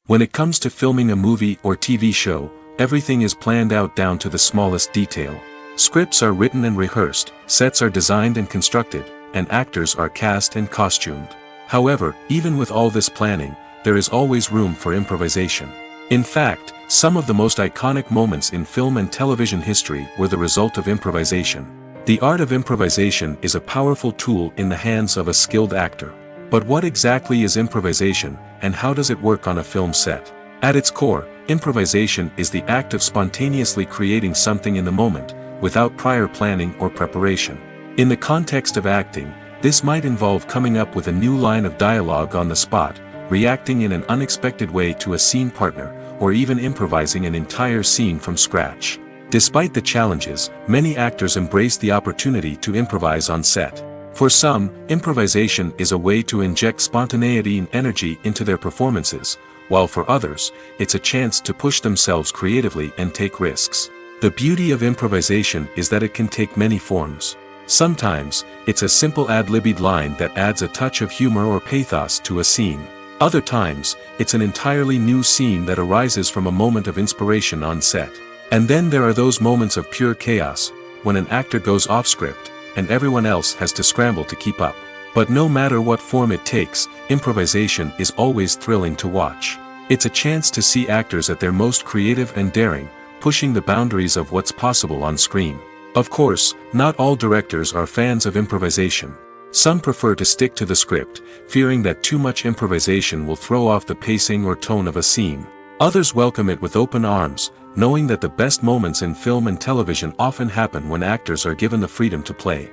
When it comes to filming a movie or TV show, everything is planned out down to the smallest detail. Scripts are written and rehearsed, sets are designed and constructed, and actors are cast and costumed. However, even with all this planning, there is always room for improvisation. In fact, some of the most iconic moments in film and television history were the result of improvisation. The art of improvisation is a powerful tool in the hands of a skilled actor. But what exactly is improvisation, and how does it work on a film set? At its core, improvisation is the act of spontaneously creating something in the moment, without prior planning or preparation. In the context of acting, this might involve coming up with a new line of dialogue on the spot, reacting in an unexpected way to a scene partner, or even improvising an entire scene from scratch. Despite the challenges, many actors embrace the opportunity to improvise on set. For some, improvisation is a way to inject spontaneity and energy into their performances, while for others, it's a chance to push themselves creatively and take risks. The beauty of improvisation is that it can take many forms. Sometimes, it's a simple ad-libbed line that adds a touch of humor or pathos to a scene. Other times, it's an entirely new scene that arises from a moment of inspiration on set. And then there are those moments of pure chaos, when an actor goes off script, and everyone else has to scramble to keep up. But no matter what form it takes, improvisation is always thrilling to watch. It's a chance to see actors at their most creative and daring, pushing the boundaries of what's possible on screen. Of course, not all directors are fans of improvisation. Some prefer to stick to the script, fearing that too much improvisation will throw off the pacing or tone of a scene. Others welcome it with open arms, knowing that the best moments in film and television often happen when actors are given the freedom to play.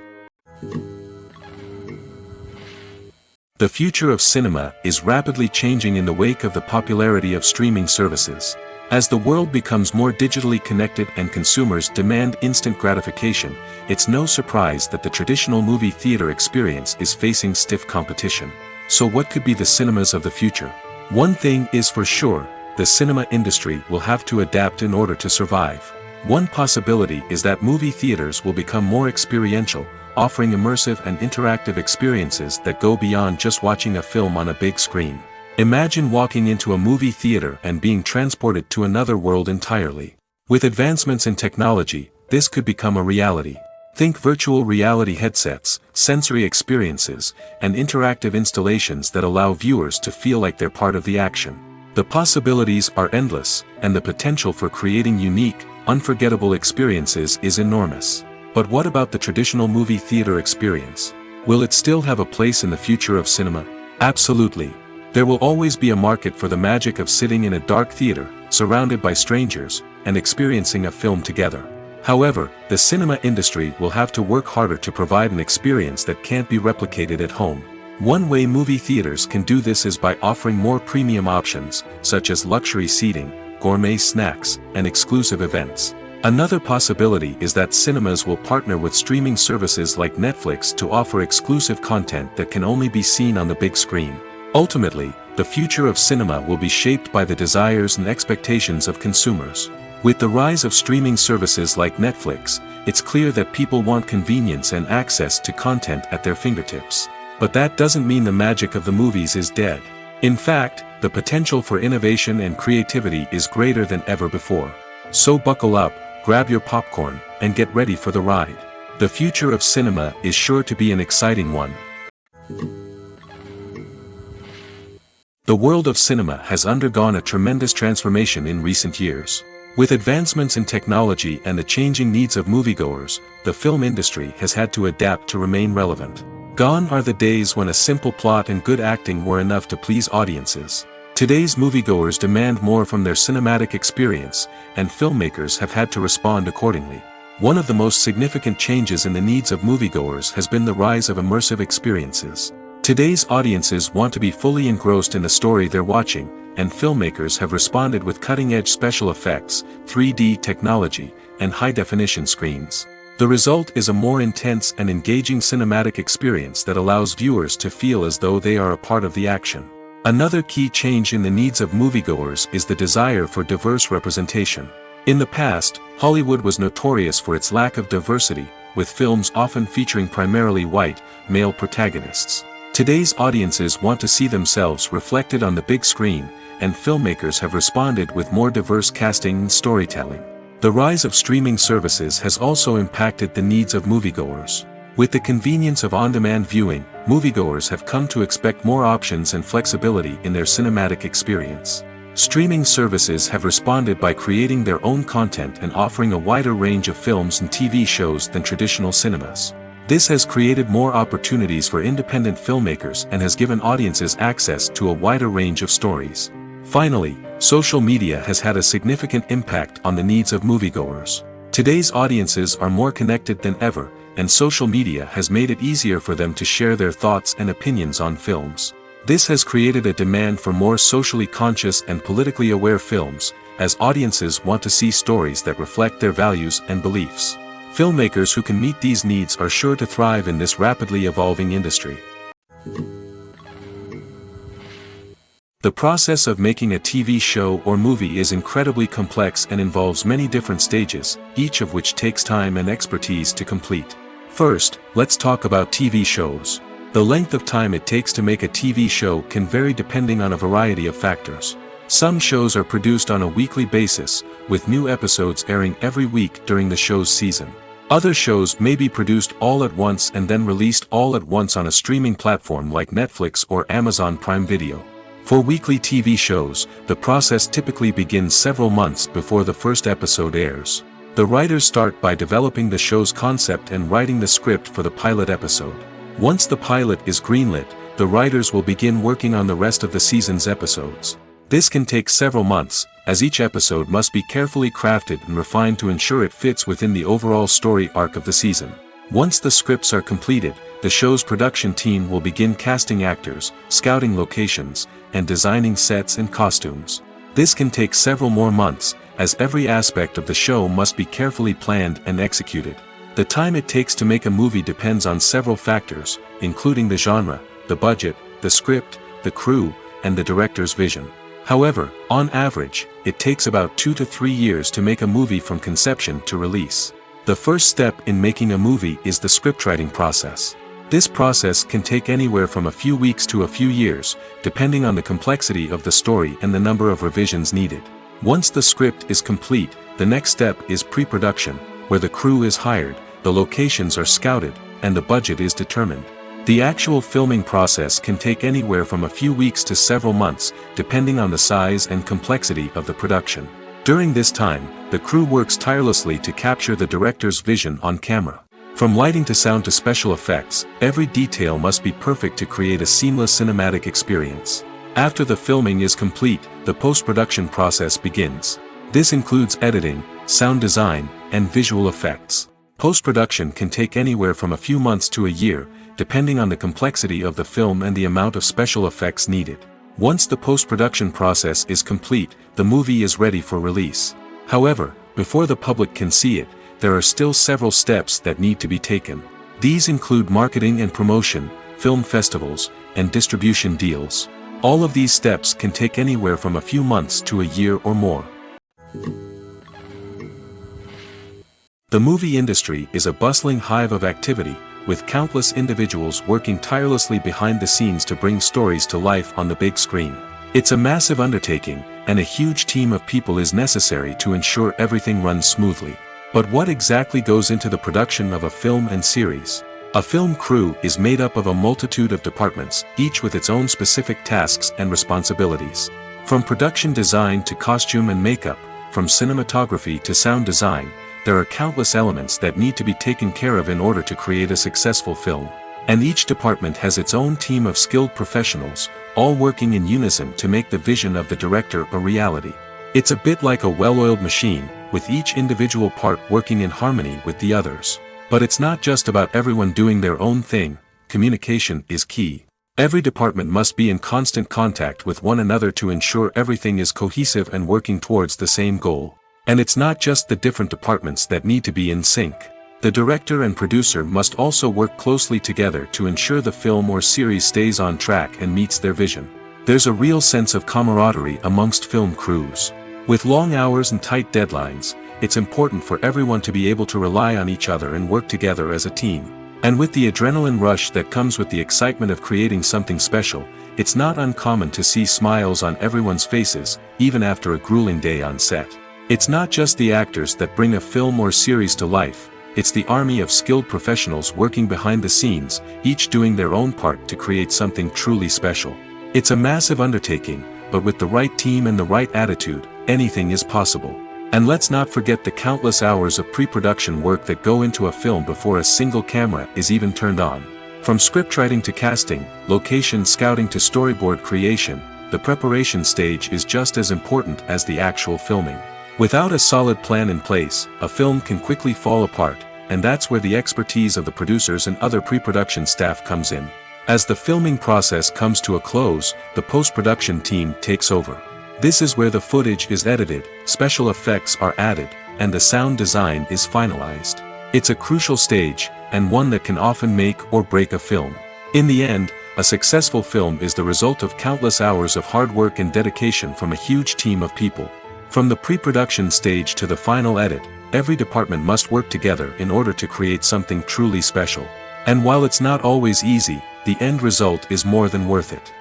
The future of cinema is rapidly changing in the wake of the popularity of streaming services. As the world becomes more digitally connected and consumers demand instant gratification, it's no surprise that the traditional movie theater experience is facing stiff competition. So what could be the cinemas of the future? One thing is for sure, the cinema industry will have to adapt in order to survive. One possibility is that movie theaters will become more experiential, offering immersive and interactive experiences that go beyond just watching a film on a big screen. Imagine walking into a movie theater and being transported to another world entirely. With advancements in technology, this could become a reality. Think virtual reality headsets, sensory experiences, and interactive installations that allow viewers to feel like they're part of the action. The possibilities are endless, and the potential for creating unique, unforgettable experiences is enormous. But what about the traditional movie theater experience? Will it still have a place in the future of cinema? Absolutely. There will always be a market for the magic of sitting in a dark theater, surrounded by strangers, and experiencing a film together. However, the cinema industry will have to work harder to provide an experience that can't be replicated at home. One way movie theaters can do this is by offering more premium options, such as luxury seating, gourmet snacks, and exclusive events. Another possibility is that cinemas will partner with streaming services like Netflix to offer exclusive content that can only be seen on the big screen. Ultimately, the future of cinema will be shaped by the desires and expectations of consumers. With the rise of streaming services like Netflix, it's clear that people want convenience and access to content at their fingertips. But that doesn't mean the magic of the movies is dead. In fact, the potential for innovation and creativity is greater than ever before. So buckle up, grab your popcorn, and get ready for the ride. The future of cinema is sure to be an exciting one. The world of cinema has undergone a tremendous transformation in recent years. With advancements in technology and the changing needs of moviegoers, the film industry has had to adapt to remain relevant. Gone are the days when a simple plot and good acting were enough to please audiences. Today's moviegoers demand more from their cinematic experience, and filmmakers have had to respond accordingly. One of the most significant changes in the needs of moviegoers has been the rise of immersive experiences. Today's audiences want to be fully engrossed in the story they're watching, and filmmakers have responded with cutting-edge special effects, 3D technology, and high-definition screens. The result is a more intense and engaging cinematic experience that allows viewers to feel as though they are a part of the action. Another key change in the needs of moviegoers is the desire for diverse representation. In the past, Hollywood was notorious for its lack of diversity, with films often featuring primarily white, male protagonists. Today's audiences want to see themselves reflected on the big screen, and filmmakers have responded with more diverse casting and storytelling. The rise of streaming services has also impacted the needs of moviegoers. With the convenience of on-demand viewing, moviegoers have come to expect more options and flexibility in their cinematic experience. Streaming services have responded by creating their own content and offering a wider range of films and TV shows than traditional cinemas. This has created more opportunities for independent filmmakers and has given audiences access to a wider range of stories. Finally, social media has had a significant impact on the needs of moviegoers. Today's audiences are more connected than ever, and social media has made it easier for them to share their thoughts and opinions on films. This has created a demand for more socially conscious and politically aware films, as audiences want to see stories that reflect their values and beliefs. Filmmakers who can meet these needs are sure to thrive in this rapidly evolving industry. The process of making a TV show or movie is incredibly complex and involves many different stages, each of which takes time and expertise to complete. First, let's talk about TV shows. The length of time it takes to make a TV show can vary depending on a variety of factors. Some shows are produced on a weekly basis, with new episodes airing every week during the show's season. Other shows may be produced all at once and then released all at once on a streaming platform like Netflix or Amazon Prime Video. For weekly TV shows, the process typically begins several months before the first episode airs. The writers start by developing the show's concept and writing the script for the pilot episode. Once the pilot is greenlit, the writers will begin working on the rest of the season's episodes. This can take several months, as each episode must be carefully crafted and refined to ensure it fits within the overall story arc of the season. Once the scripts are completed, the show's production team will begin casting actors, scouting locations, and designing sets and costumes. This can take several more months, as every aspect of the show must be carefully planned and executed. The time it takes to make a movie depends on several factors, including the genre, the budget, the script, the crew, and the director's vision. However, on average, it takes about 2 to 3 years to make a movie from conception to release. The first step in making a movie is the scriptwriting process. This process can take anywhere from a few weeks to a few years, depending on the complexity of the story and the number of revisions needed. Once the script is complete, the next step is pre-production, where the crew is hired, the locations are scouted, and the budget is determined. The actual filming process can take anywhere from a few weeks to several months, depending on the size and complexity of the production. During this time, the crew works tirelessly to capture the director's vision on camera. From lighting to sound to special effects, every detail must be perfect to create a seamless cinematic experience. After the filming is complete, the post-production process begins. This includes editing, sound design, and visual effects. Post-production can take anywhere from a few months to a year, depending on the complexity of the film and the amount of special effects needed. Once the post-production process is complete, the movie is ready for release. However, before the public can see it, there are still several steps that need to be taken. These include marketing and promotion, film festivals, and distribution deals. All of these steps can take anywhere from a few months to a year or more. The movie industry is a bustling hive of activity, with countless individuals working tirelessly behind the scenes to bring stories to life on the big screen. It's a massive undertaking, and a huge team of people is necessary to ensure everything runs smoothly. But what exactly goes into the production of a film and series? A film crew is made up of a multitude of departments, each with its own specific tasks and responsibilities. From production design to costume and makeup, from cinematography to sound design, there are countless elements that need to be taken care of in order to create a successful film. And each department has its own team of skilled professionals, all working in unison to make the vision of the director a reality. It's a bit like a well-oiled machine, with each individual part working in harmony with the others. But it's not just about everyone doing their own thing. Communication is key. Every department must be in constant contact with one another to ensure everything is cohesive and working towards the same goal. And it's not just the different departments that need to be in sync. The director and producer must also work closely together to ensure the film or series stays on track and meets their vision. There's a real sense of camaraderie amongst film crews. With long hours and tight deadlines, it's important for everyone to be able to rely on each other and work together as a team. And with the adrenaline rush that comes with the excitement of creating something special, it's not uncommon to see smiles on everyone's faces, even after a grueling day on set. It's not just the actors that bring a film or series to life, it's the army of skilled professionals working behind the scenes, each doing their own part to create something truly special. It's a massive undertaking, but with the right team and the right attitude, anything is possible. And let's not forget the countless hours of pre-production work that go into a film before a single camera is even turned on. From scriptwriting to casting, location scouting to storyboard creation, the preparation stage is just as important as the actual filming. Without a solid plan in place, a film can quickly fall apart, and that's where the expertise of the producers and other pre-production staff comes in. As the filming process comes to a close, the post-production team takes over. This is where the footage is edited, special effects are added, and the sound design is finalized. It's a crucial stage, and one that can often make or break a film. In the end, a successful film is the result of countless hours of hard work and dedication from a huge team of people. From the pre-production stage to the final edit, every department must work together in order to create something truly special. And while it's not always easy, the end result is more than worth it.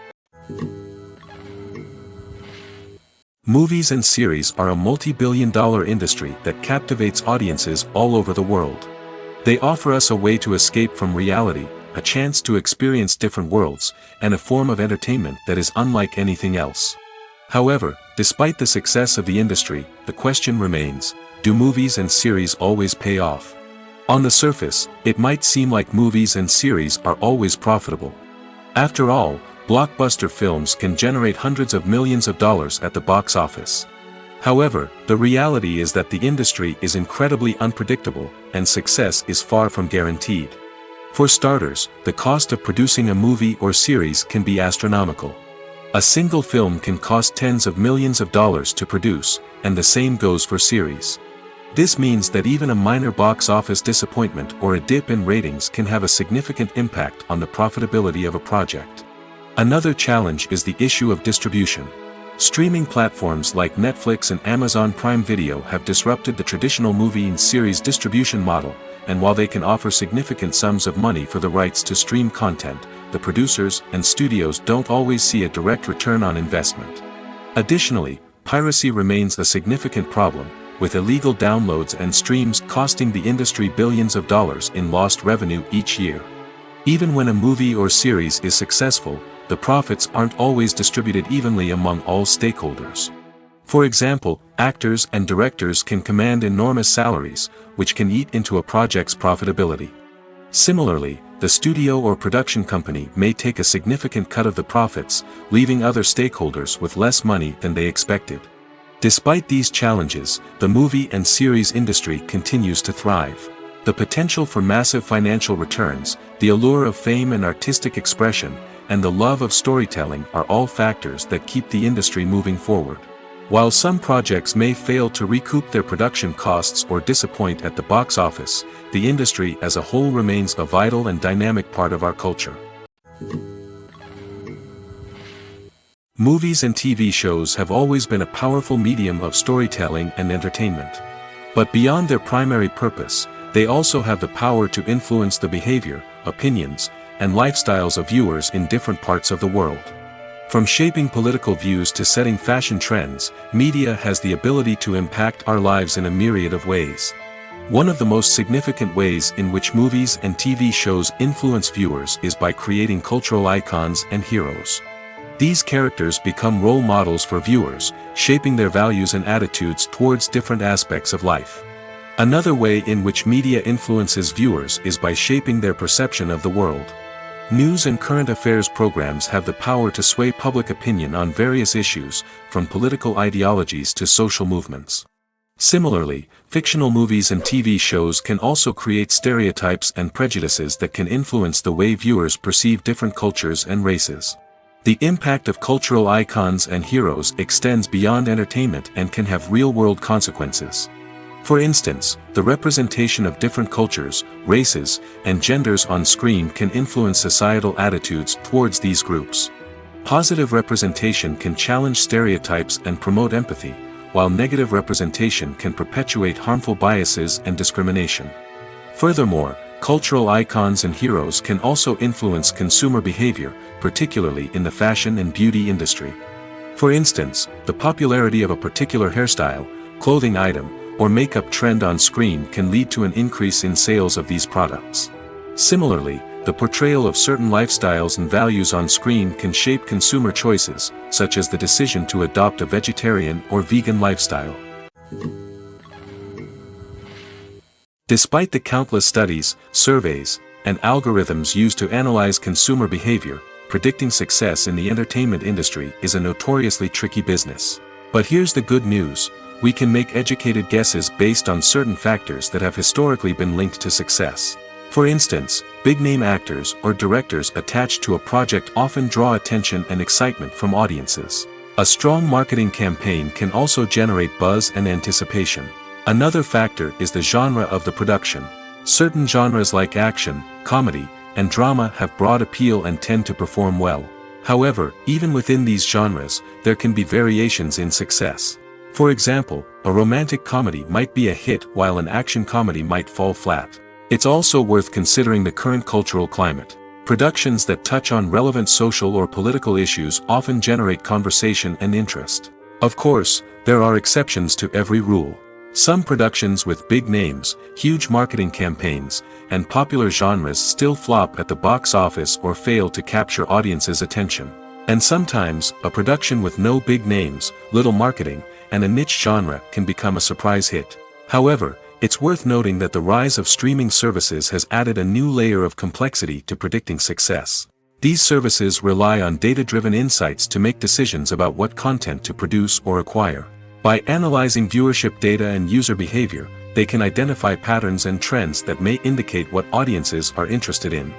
Movies and series are a multi-billion-dollar industry that captivates audiences all over the world. They offer us a way to escape from reality, a chance to experience different worlds, and a form of entertainment that is unlike anything else. However, despite the success of the industry, the question remains, do movies and series always pay off? On the surface, it might seem like movies and series are always profitable. After all, blockbuster films can generate hundreds of millions of dollars at the box office. However, the reality is that the industry is incredibly unpredictable, and success is far from guaranteed. For starters, the cost of producing a movie or series can be astronomical. A single film can cost tens of millions of dollars to produce, and the same goes for series. This means that even a minor box office disappointment or a dip in ratings can have a significant impact on the profitability of a project. Another challenge is the issue of distribution. Streaming platforms like Netflix and Amazon Prime Video have disrupted the traditional movie and series distribution model, and while they can offer significant sums of money for the rights to stream content, the producers and studios don't always see a direct return on investment. Additionally, piracy remains a significant problem, with illegal downloads and streams costing the industry billions of dollars in lost revenue each year. Even when a movie or series is successful, the profits aren't always distributed evenly among all stakeholders. For example, actors and directors can command enormous salaries, which can eat into a project's profitability. Similarly, the studio or production company may take a significant cut of the profits, leaving other stakeholders with less money than they expected. Despite these challenges, the movie and series industry continues to thrive. The potential for massive financial returns, the allure of fame and artistic expression, and the love of storytelling are all factors that keep the industry moving forward. While some projects may fail to recoup their production costs or disappoint at the box office, the industry as a whole remains a vital and dynamic part of our culture. Movies and TV shows have always been a powerful medium of storytelling and entertainment. But beyond their primary purpose, they also have the power to influence the behavior, opinions, and lifestyles of viewers in different parts of the world. From shaping political views to setting fashion trends, media has the ability to impact our lives in a myriad of ways. One of the most significant ways in which movies and TV shows influence viewers is by creating cultural icons and heroes. These characters become role models for viewers, shaping their values and attitudes towards different aspects of life. Another way in which media influences viewers is by shaping their perception of the world. News and current affairs programs have the power to sway public opinion on various issues, from political ideologies to social movements. Similarly, fictional movies and TV shows can also create stereotypes and prejudices that can influence the way viewers perceive different cultures and races. The impact of cultural icons and heroes extends beyond entertainment and can have real-world consequences. For instance, the representation of different cultures, races, and genders on screen can influence societal attitudes towards these groups. Positive representation can challenge stereotypes and promote empathy, while negative representation can perpetuate harmful biases and discrimination. Furthermore, cultural icons and heroes can also influence consumer behavior, particularly in the fashion and beauty industry. For instance, the popularity of a particular hairstyle, clothing item, or makeup trend on screen can lead to an increase in sales of these products. Similarly, the portrayal of certain lifestyles and values on screen can shape consumer choices, such as the decision to adopt a vegetarian or vegan lifestyle. Despite the countless studies, surveys, and algorithms used to analyze consumer behavior, predicting success in the entertainment industry is a notoriously tricky business. But here's the good news. We can make educated guesses based on certain factors that have historically been linked to success. For instance, big-name actors or directors attached to a project often draw attention and excitement from audiences. A strong marketing campaign can also generate buzz and anticipation. Another factor is the genre of the production. Certain genres like action, comedy, and drama have broad appeal and tend to perform well. However, even within these genres, there can be variations in success. For example, a romantic comedy might be a hit while an action comedy might fall flat. It's also worth considering the current cultural climate. Productions that touch on relevant social or political issues often generate conversation and interest. Of course, there are exceptions to every rule. Some productions with big names, huge marketing campaigns, and popular genres still flop at the box office or fail to capture audiences' attention. And sometimes, a production with no big names, little marketing, and a niche genre can become a surprise hit. However, it's worth noting that the rise of streaming services has added a new layer of complexity to predicting success. These services rely on data-driven insights to make decisions about what content to produce or acquire. By analyzing viewership data and user behavior, they can identify patterns and trends that may indicate what audiences are interested in.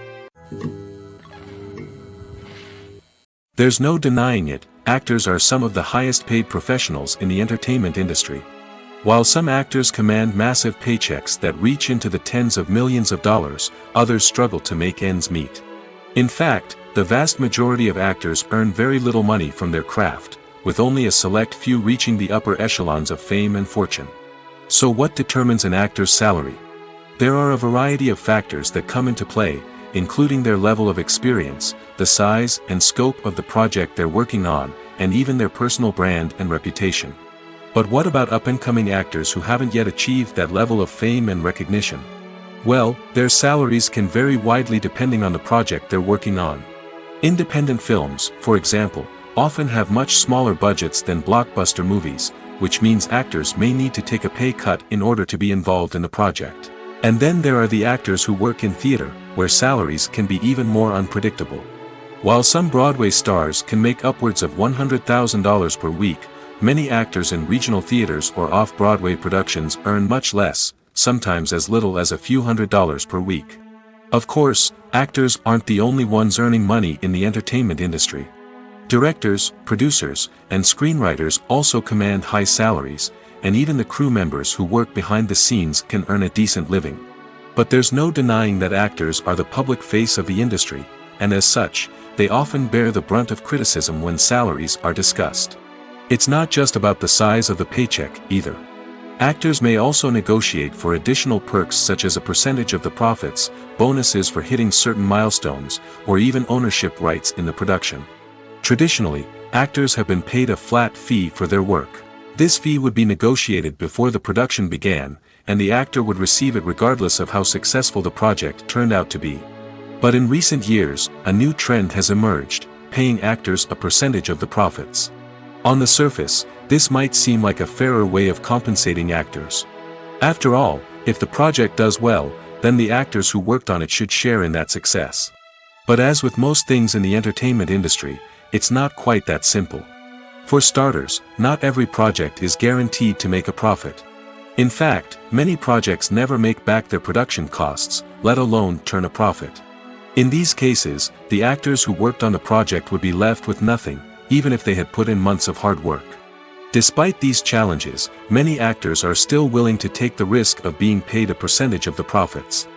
There's no denying it, actors are some of the highest paid professionals in the entertainment industry. While some actors command massive paychecks that reach into the tens of millions of dollars, others struggle to make ends meet. In fact, the vast majority of actors earn very little money from their craft, with only a select few reaching the upper echelons of fame and fortune. So what determines an actor's salary? There are a variety of factors that come into play, including their level of experience, the size and scope of the project they're working on, and even their personal brand and reputation. But what about up-and-coming actors who haven't yet achieved that level of fame and recognition? Well, their salaries can vary widely depending on the project they're working on. Independent films, for example, often have much smaller budgets than blockbuster movies, which means actors may need to take a pay cut in order to be involved in the project. And then there are the actors who work in theater, where salaries can be even more unpredictable. While some Broadway stars can make upwards of $100,000 per week, many actors in regional theaters or off-Broadway productions earn much less, sometimes as little as a few $100s per week. Of course, actors aren't the only ones earning money in the entertainment industry. Directors, producers, and screenwriters also command high salaries, and even the crew members who work behind the scenes can earn a decent living. But there's no denying that actors are the public face of the industry, and as such, they often bear the brunt of criticism when salaries are discussed. It's not just about the size of the paycheck, either. Actors may also negotiate for additional perks such as a percentage of the profits, bonuses for hitting certain milestones, or even ownership rights in the production. Traditionally, actors have been paid a flat fee for their work. This fee would be negotiated before the production began, and the actor would receive it regardless of how successful the project turned out to be. But in recent years, a new trend has emerged, paying actors a percentage of the profits. On the surface, this might seem like a fairer way of compensating actors. After all, if the project does well, then the actors who worked on it should share in that success. But as with most things in the entertainment industry, it's not quite that simple. For starters, not every project is guaranteed to make a profit. In fact, many projects never make back their production costs, let alone turn a profit. In these cases, the actors who worked on the project would be left with nothing, even if they had put in months of hard work. Despite these challenges, many actors are still willing to take the risk of being paid a percentage of the profits.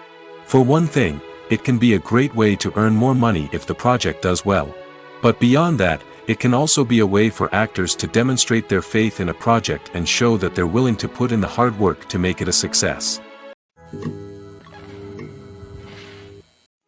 For one thing, it can be a great way to earn more money if the project does well. But beyond that, it can also be a way for actors to demonstrate their faith in a project and show that they're willing to put in the hard work to make it a success.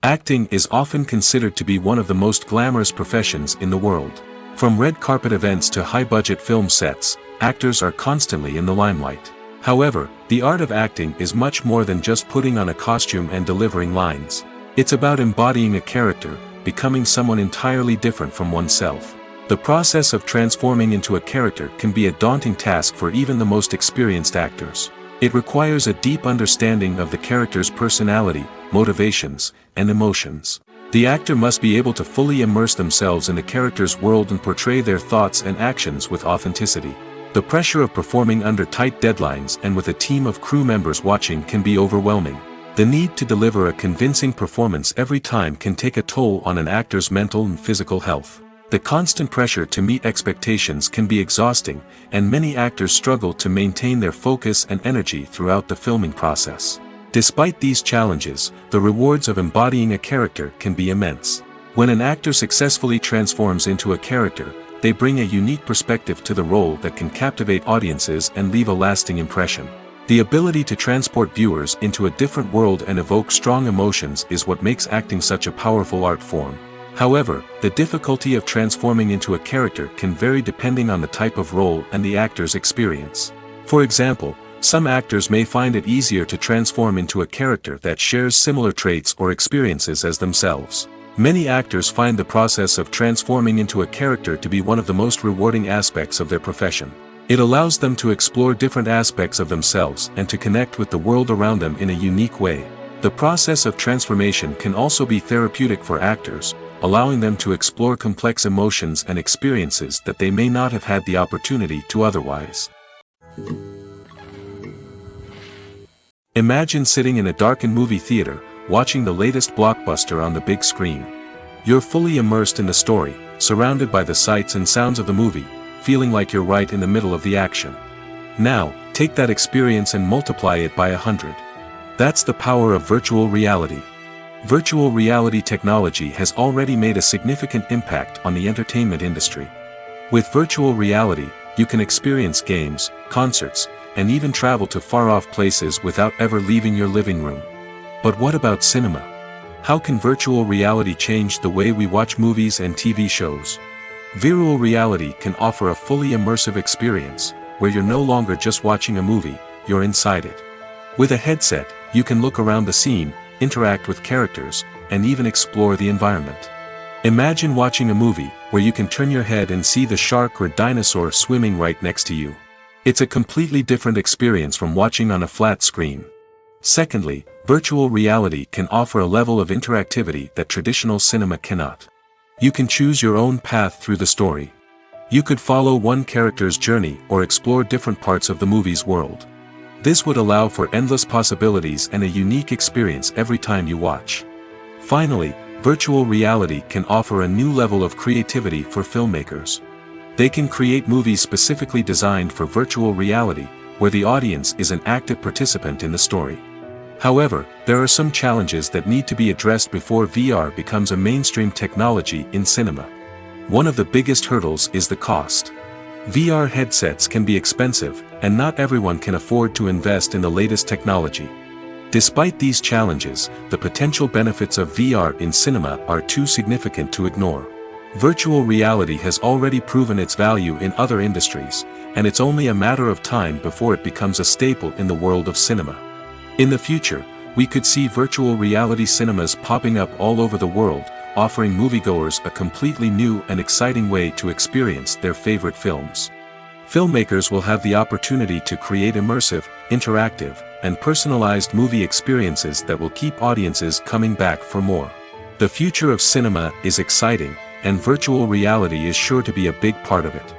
Acting is often considered to be one of the most glamorous professions in the world. From red carpet events to high-budget film sets, actors are constantly in the limelight. However, the art of acting is much more than just putting on a costume and delivering lines. It's about embodying a character, becoming someone entirely different from oneself. The process of transforming into a character can be a daunting task for even the most experienced actors. It requires a deep understanding of the character's personality, motivations, and emotions. The actor must be able to fully immerse themselves in the character's world and portray their thoughts and actions with authenticity. The pressure of performing under tight deadlines and with a team of crew members watching can be overwhelming. The need to deliver a convincing performance every time can take a toll on an actor's mental and physical health. The constant pressure to meet expectations can be exhausting, and many actors struggle to maintain their focus and energy throughout the filming process. Despite these challenges, the rewards of embodying a character can be immense. When an actor successfully transforms into a character, they bring a unique perspective to the role that can captivate audiences and leave a lasting impression. The ability to transport viewers into a different world and evoke strong emotions is what makes acting such a powerful art form. However, the difficulty of transforming into a character can vary depending on the type of role and the actor's experience. For example, some actors may find it easier to transform into a character that shares similar traits or experiences as themselves. Many actors find the process of transforming into a character to be one of the most rewarding aspects of their profession. It allows them to explore different aspects of themselves and to connect with the world around them in a unique way. The process of transformation can also be therapeutic for actors, allowing them to explore complex emotions and experiences that they may not have had the opportunity to otherwise. Imagine sitting in a darkened movie theater, watching the latest blockbuster on the big screen. You're fully immersed in the story, surrounded by the sights and sounds of the movie, feeling like you're right in the middle of the action. Now, take that experience and multiply it by 100. That's the power of virtual reality. Virtual reality technology has already made a significant impact on the entertainment industry. With virtual reality, you can experience games, concerts, and even travel to far-off places without ever leaving your living room. But what about cinema? How can virtual reality change the way we watch movies and TV shows? Virtual reality can offer a fully immersive experience, where you're no longer just watching a movie, you're inside it. With a headset, you can look around the scene, interact with characters, and even explore the environment. Imagine watching a movie, where you can turn your head and see the shark or dinosaur swimming right next to you. It's a completely different experience from watching on a flat screen. Secondly, virtual reality can offer a level of interactivity that traditional cinema cannot. You can choose your own path through the story. You could follow one character's journey or explore different parts of the movie's world. This would allow for endless possibilities and a unique experience every time you watch. Finally, virtual reality can offer a new level of creativity for filmmakers. They can create movies specifically designed for virtual reality, where the audience is an active participant in the story. However, there are some challenges that need to be addressed before VR becomes a mainstream technology in cinema. One of the biggest hurdles is the cost. VR headsets can be expensive, and not everyone can afford to invest in the latest technology. Despite these challenges, the potential benefits of VR in cinema are too significant to ignore. Virtual reality has already proven its value in other industries, and it's only a matter of time before it becomes a staple in the world of cinema. In the future, we could see virtual reality cinemas popping up all over the world, offering moviegoers a completely new and exciting way to experience their favorite films. Filmmakers will have the opportunity to create immersive, interactive, and personalized movie experiences that will keep audiences coming back for more. The future of cinema is exciting, and virtual reality is sure to be a big part of it.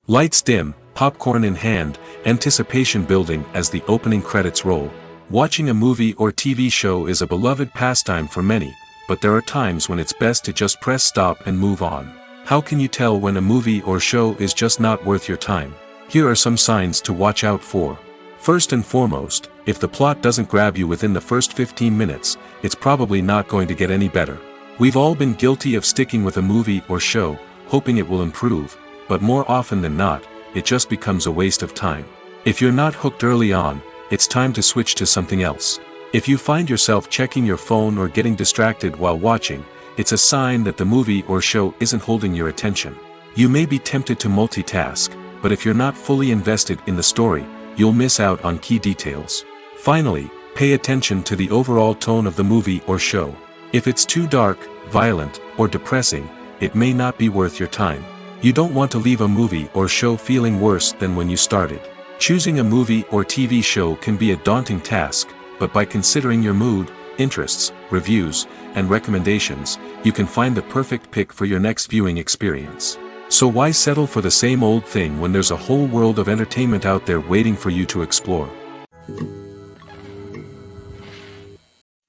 Lights dim, popcorn in hand, anticipation building as the opening credits roll. Watching a movie or TV show is a beloved pastime for many, but there are times when it's best to just press stop and move on. How can you tell when a movie or show is just not worth your time? Here are some signs to watch out for. First and foremost, if the plot doesn't grab you within the first 15 minutes, it's probably not going to get any better. We've all been guilty of sticking with a movie or show, hoping it will improve, but more often than not, it just becomes a waste of time. If you're not hooked early on, it's time to switch to something else. If you find yourself checking your phone or getting distracted while watching, it's a sign that the movie or show isn't holding your attention. You may be tempted to multitask, but if you're not fully invested in the story, you'll miss out on key details. Finally, pay attention to the overall tone of the movie or show. If it's too dark, violent, or depressing, it may not be worth your time. You don't want to leave a movie or show feeling worse than when you started. Choosing a movie or TV show can be a daunting task, but by considering your mood, interests, reviews, and recommendations, you can find the perfect pick for your next viewing experience. So why settle for the same old thing when there's a whole world of entertainment out there waiting for you to explore?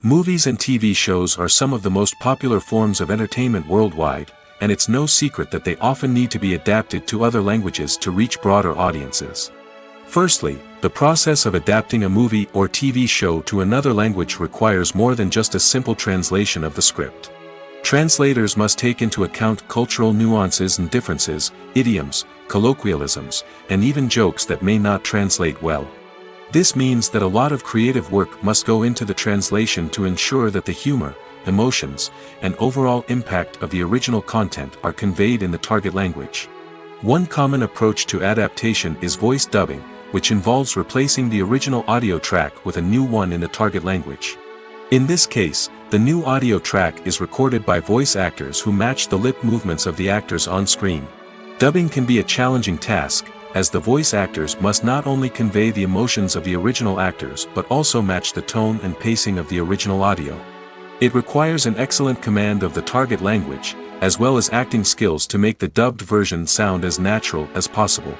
Movies and TV shows are some of the most popular forms of entertainment worldwide, and it's no secret that they often need to be adapted to other languages to reach broader audiences. Firstly, the process of adapting a movie or TV show to another language requires more than just a simple translation of the script. Translators must take into account cultural nuances and differences, idioms, colloquialisms, and even jokes that may not translate well. This means that a lot of creative work must go into the translation to ensure that the humor, emotions, and overall impact of the original content are conveyed in the target language. One common approach to adaptation is voice dubbing, which involves replacing the original audio track with a new one in the target language. In this case, the new audio track is recorded by voice actors who match the lip movements of the actors on screen. Dubbing can be a challenging task, as the voice actors must not only convey the emotions of the original actors but also match the tone and pacing of the original audio. It requires an excellent command of the target language, as well as acting skills to make the dubbed version sound as natural as possible.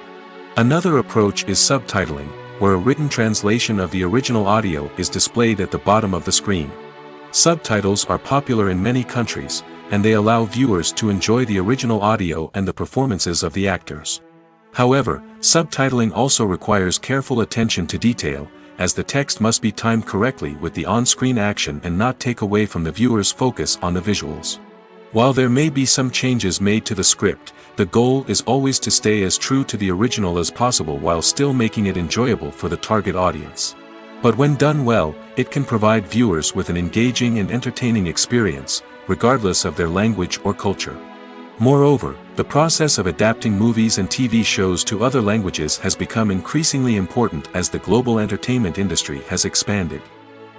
Another approach is subtitling, where a written translation of the original audio is displayed at the bottom of the screen. Subtitles are popular in many countries, and they allow viewers to enjoy the original audio and the performances of the actors. However, subtitling also requires careful attention to detail, as the text must be timed correctly with the on-screen action and not take away from the viewer's focus on the visuals. While there may be some changes made to the script, the goal is always to stay as true to the original as possible while still making it enjoyable for the target audience. But when done well, it can provide viewers with an engaging and entertaining experience, regardless of their language or culture. Moreover, the process of adapting movies and TV shows to other languages has become increasingly important as the global entertainment industry has expanded.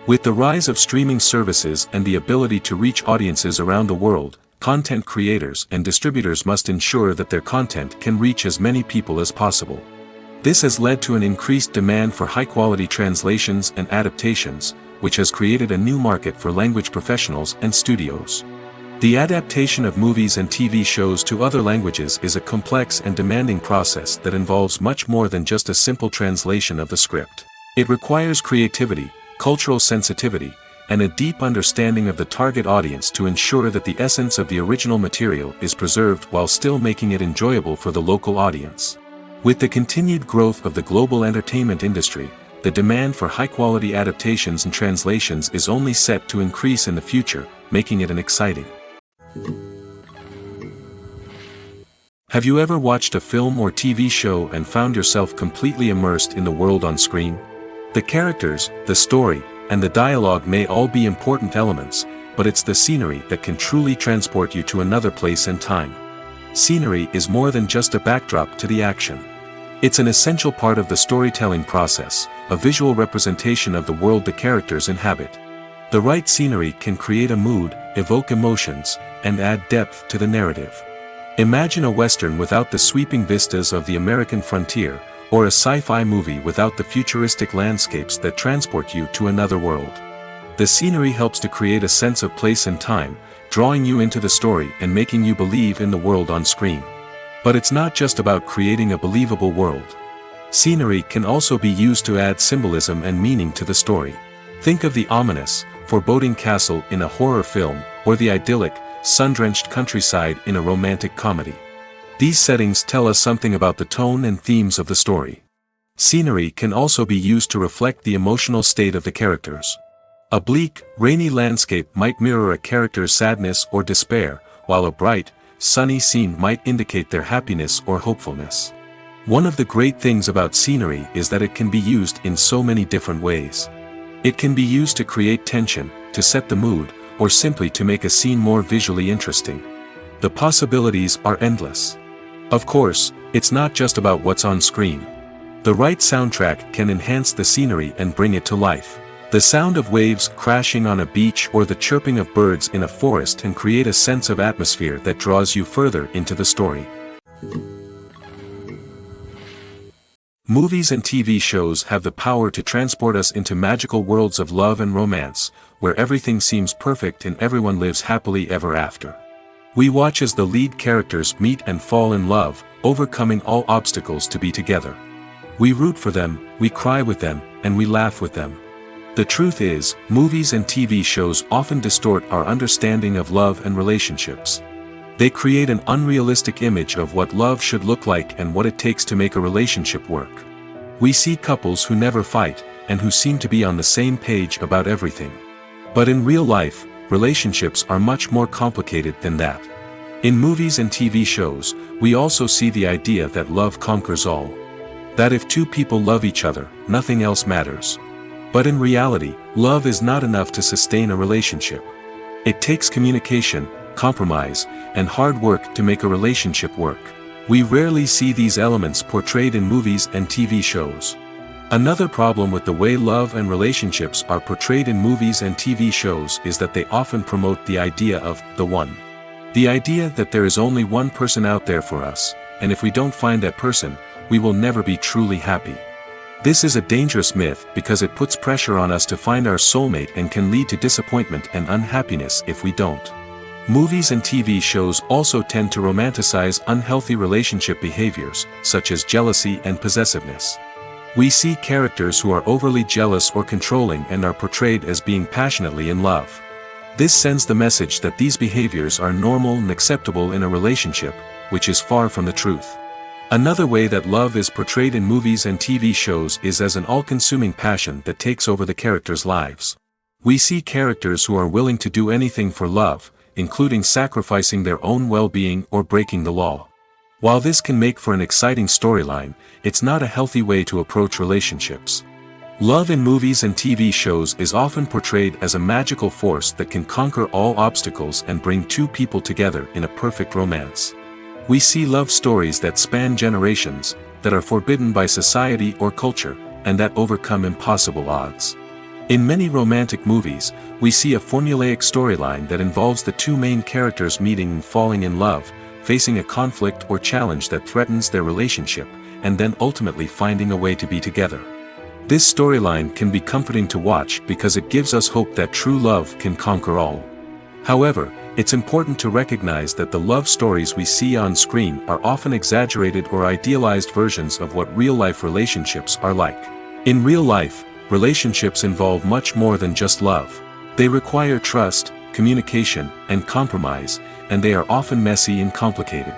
With the rise of streaming services and the ability to reach audiences around the world, content creators and distributors must ensure that their content can reach as many people as possible. This has led to an increased demand for high-quality translations and adaptations, which has created a new market for language professionals and studios. The adaptation of movies and TV shows to other languages is a complex and demanding process that involves much more than just a simple translation of the script. It requires creativity, cultural sensitivity, and a deep understanding of the target audience to ensure that the essence of the original material is preserved while still making it enjoyable for the local audience. With the continued growth of the global entertainment industry, the demand for high-quality adaptations and translations is only set to increase in the future, making it an exciting. Have you ever watched a film or TV show and found yourself completely immersed in the world on screen? The characters, the story, and the dialogue may all be important elements, but it's the scenery that can truly transport you to another place and time. Scenery is more than just a backdrop to the action. It's an essential part of the storytelling process, a visual representation of the world the characters inhabit. The right scenery can create a mood, evoke emotions, and add depth to the narrative. Imagine a Western without the sweeping vistas of the American frontier, or a sci-fi movie without the futuristic landscapes that transport you to another world. The scenery helps to create a sense of place and time, drawing you into the story and making you believe in the world on screen. But it's not just about creating a believable world. Scenery can also be used to add symbolism and meaning to the story. Think of the ominous, foreboding castle in a horror film, or the idyllic, sun-drenched countryside in a romantic comedy. These settings tell us something about the tone and themes of the story. Scenery can also be used to reflect the emotional state of the characters. A bleak, rainy landscape might mirror a character's sadness or despair, while a bright, sunny scene might indicate their happiness or hopefulness. One of the great things about scenery is that it can be used in so many different ways. It can be used to create tension, to set the mood, or simply to make a scene more visually interesting. The possibilities are endless. Of course, it's not just about what's on screen. The right soundtrack can enhance the scenery and bring it to life. The sound of waves crashing on a beach or the chirping of birds in a forest can create a sense of atmosphere that draws you further into the story. Movies and TV shows have the power to transport us into magical worlds of love and romance, where everything seems perfect and everyone lives happily ever after. We watch as the lead characters meet and fall in love, overcoming all obstacles to be together. We root for them, we cry with them, and we laugh with them. The truth is, movies and TV shows often distort our understanding of love and relationships. They create an unrealistic image of what love should look like and what it takes to make a relationship work. We see couples who never fight, and who seem to be on the same page about everything. But in real life, relationships are much more complicated than that. In movies and TV shows, we also see the idea that love conquers all. That if two people love each other, nothing else matters. But in reality, love is not enough to sustain a relationship. It takes communication, compromise, and hard work to make a relationship work. We rarely see these elements portrayed in movies and TV shows. Another problem with the way love and relationships are portrayed in movies and TV shows is that they often promote the idea of the one. The idea that there is only one person out there for us, and if we don't find that person, we will never be truly happy. This is a dangerous myth because it puts pressure on us to find our soulmate and can lead to disappointment and unhappiness if we don't. Movies and TV shows also tend to romanticize unhealthy relationship behaviors, such as jealousy and possessiveness. We see characters who are overly jealous or controlling and are portrayed as being passionately in love. This sends the message that these behaviors are normal and acceptable in a relationship, which is far from the truth. Another way that love is portrayed in movies and TV shows is as an all-consuming passion that takes over the characters' lives. We see characters who are willing to do anything for love, including sacrificing their own well-being or breaking the law. While this can make for an exciting storyline, it's not a healthy way to approach relationships. Love in movies and TV shows is often portrayed as a magical force that can conquer all obstacles and bring two people together in a perfect romance. We see love stories that span generations, that are forbidden by society or culture, and that overcome impossible odds. In many romantic movies, we see a formulaic storyline that involves the two main characters meeting and falling in love, facing a conflict or challenge that threatens their relationship, and then ultimately finding a way to be together. This storyline can be comforting to watch because it gives us hope that true love can conquer all. However, it's important to recognize that the love stories we see on screen are often exaggerated or idealized versions of what real-life relationships are like. In real life, relationships involve much more than just love. They require trust, communication, and compromise, and they are often messy and complicated.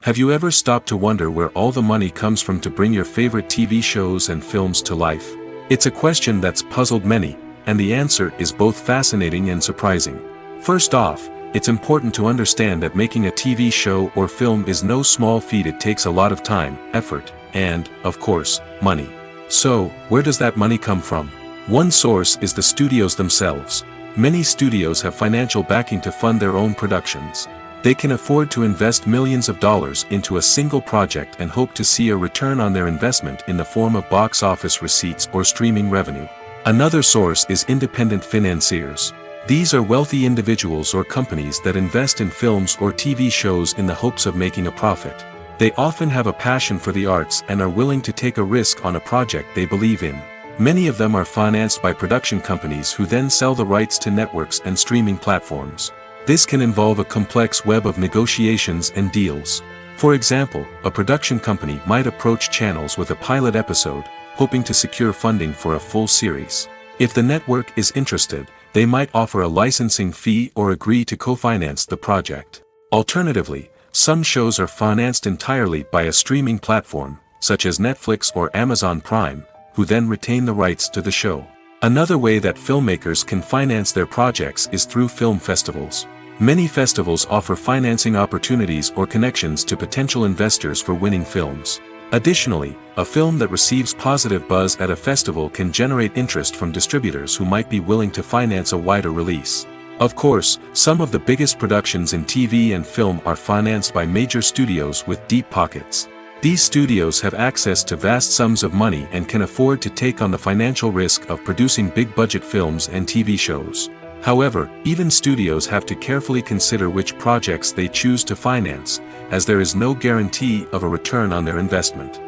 Have you ever stopped to wonder where all the money comes from to bring your favorite TV shows and films to life? It's a question that's puzzled many, and the answer is both fascinating and surprising. First off, it's important to understand that making a TV show or film is no small feat. It takes a lot of time, effort, and, of course, money. So, where does that money come from? One source is the studios themselves. Many studios have financial backing to fund their own productions. They can afford to invest millions of dollars into a single project and hope to see a return on their investment in the form of box office receipts or streaming revenue. Another source is independent financiers. These are wealthy individuals or companies that invest in films or TV shows in the hopes of making a profit. They often have a passion for the arts and are willing to take a risk on a project they believe in. Many of them are financed by production companies who then sell the rights to networks and streaming platforms. This can involve a complex web of negotiations and deals. For example, a production company might approach channels with a pilot episode, hoping to secure funding for a full series. If the network is interested, they might offer a licensing fee or agree to co-finance the project. Alternatively, some shows are financed entirely by a streaming platform, such as Netflix or Amazon Prime, who then retain the rights to the show. Another way that filmmakers can finance their projects is through film festivals. Many festivals offer financing opportunities or connections to potential investors for winning films. Additionally, a film that receives positive buzz at a festival can generate interest from distributors who might be willing to finance a wider release. Of course, some of the biggest productions in TV and film are financed by major studios with deep pockets. These studios have access to vast sums of money and can afford to take on the financial risk of producing big-budget films and TV shows. However, even studios have to carefully consider which projects they choose to finance, as there is no guarantee of a return on their investment.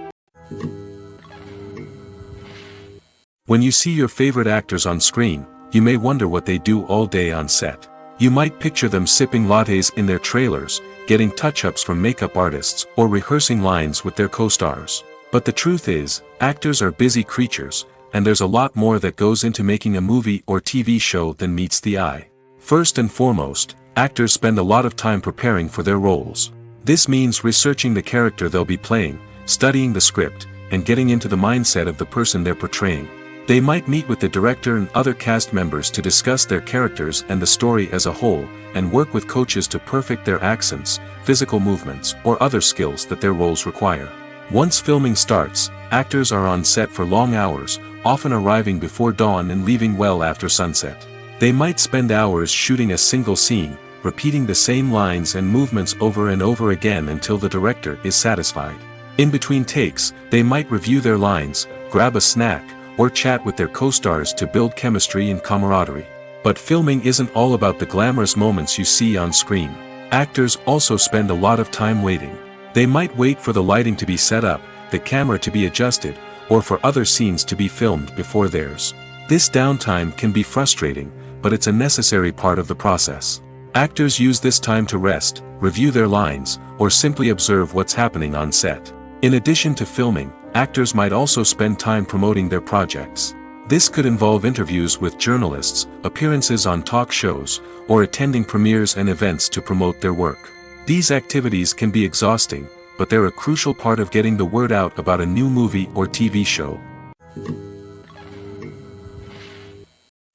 When you see your favorite actors on screen, you may wonder what they do all day on set. You might picture them sipping lattes in their trailers, getting touch-ups from makeup artists, or rehearsing lines with their co-stars. But the truth is, actors are busy creatures, and there's a lot more that goes into making a movie or TV show than meets the eye. First and foremost, actors spend a lot of time preparing for their roles. This means researching the character they'll be playing, studying the script, and getting into the mindset of the person they're portraying. They might meet with the director and other cast members to discuss their characters and the story as a whole, and work with coaches to perfect their accents, physical movements, or other skills that their roles require. Once filming starts, actors are on set for long hours, often arriving before dawn and leaving well after sunset. They might spend hours shooting a single scene, repeating the same lines and movements over and over again until the director is satisfied. In between takes, they might review their lines, grab a snack, or chat with their co-stars to build chemistry and camaraderie. But filming isn't all about the glamorous moments you see on screen. Actors also spend a lot of time waiting. They might wait for the lighting to be set up, the camera to be adjusted, or for other scenes to be filmed before theirs. This downtime can be frustrating, but it's a necessary part of the process. Actors use this time to rest, review their lines, or simply observe what's happening on set. In addition to filming, actors might also spend time promoting their projects. This could involve interviews with journalists, appearances on talk shows, or attending premieres and events to promote their work. These activities can be exhausting, but they're a crucial part of getting the word out about a new movie or TV show.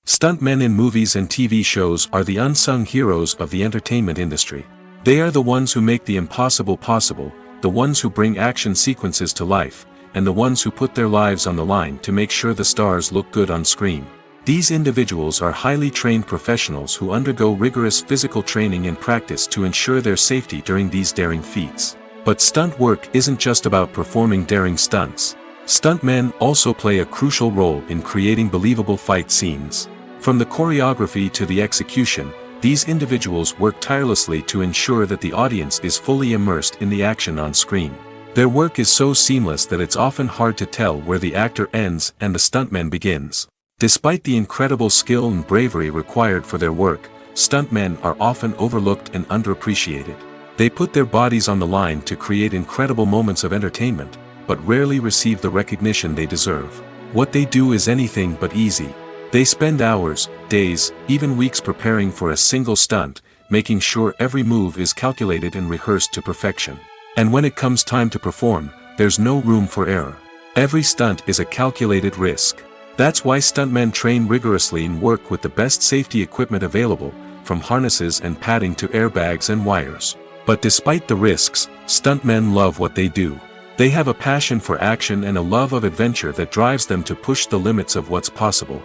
Stuntmen in movies and TV shows are the unsung heroes of the entertainment industry. They are the ones who make the impossible possible, the ones who bring action sequences to life, and the ones who put their lives on the line to make sure the stars look good on screen. These individuals are highly trained professionals who undergo rigorous physical training and practice to ensure their safety during these daring feats. But stunt work isn't just about performing daring stunts. Stuntmen also play a crucial role in creating believable fight scenes. From the choreography to the execution, these individuals work tirelessly to ensure that the audience is fully immersed in the action on screen. Their work is so seamless that it's often hard to tell where the actor ends and the stuntman begins. Despite the incredible skill and bravery required for their work, stuntmen are often overlooked and underappreciated. They put their bodies on the line to create incredible moments of entertainment, but rarely receive the recognition they deserve. What they do is anything but easy. They spend hours, days, even weeks preparing for a single stunt, making sure every move is calculated and rehearsed to perfection. And when it comes time to perform, there's no room for error. Every stunt is a calculated risk. That's why stuntmen train rigorously and work with the best safety equipment available, from harnesses and padding to airbags and wires. But despite the risks, stuntmen love what they do. They have a passion for action and a love of adventure that drives them to push the limits of what's possible.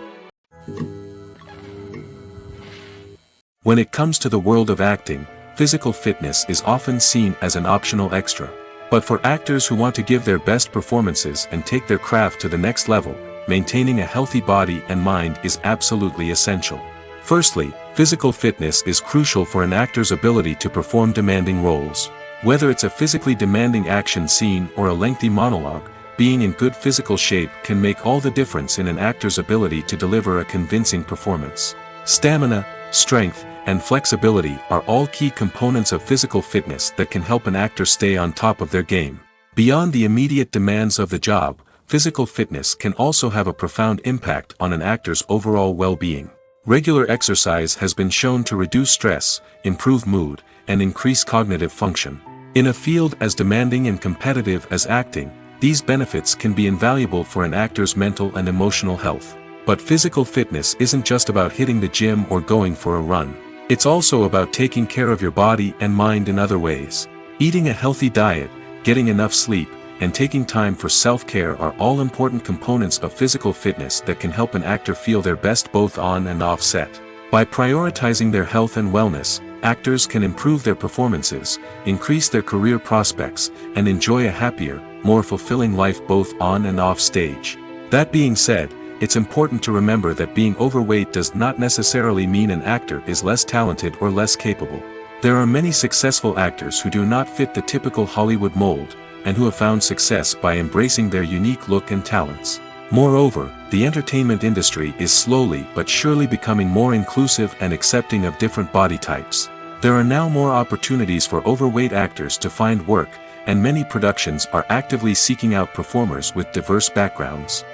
When it comes to the world of acting, physical fitness is often seen as an optional extra. But for actors who want to give their best performances and take their craft to the next level, maintaining a healthy body and mind is absolutely essential. Firstly, physical fitness is crucial for an actor's ability to perform demanding roles. Whether it's a physically demanding action scene or a lengthy monologue, being in good physical shape can make all the difference in an actor's ability to deliver a convincing performance. Stamina, strength, and flexibility are all key components of physical fitness that can help an actor stay on top of their game. Beyond the immediate demands of the job, physical fitness can also have a profound impact on an actor's overall well-being. Regular exercise has been shown to reduce stress, improve mood, and increase cognitive function. In a field as demanding and competitive as acting, these benefits can be invaluable for an actor's mental and emotional health. But physical fitness isn't just about hitting the gym or going for a run. It's also about taking care of your body and mind in other ways. Eating a healthy diet, getting enough sleep, and taking time for self-care are all important components of physical fitness that can help an actor feel their best both on and off set. By prioritizing their health and wellness, actors can improve their performances, increase their career prospects, and enjoy a happier, more fulfilling life both on and off stage. That being said, it's important to remember that being overweight does not necessarily mean an actor is less talented or less capable. There are many successful actors who do not fit the typical Hollywood mold, and who have found success by embracing their unique look and talents. Moreover, the entertainment industry is slowly but surely becoming more inclusive and accepting of different body types. There are now more opportunities for overweight actors to find work, and many productions are actively seeking out performers with diverse backgrounds.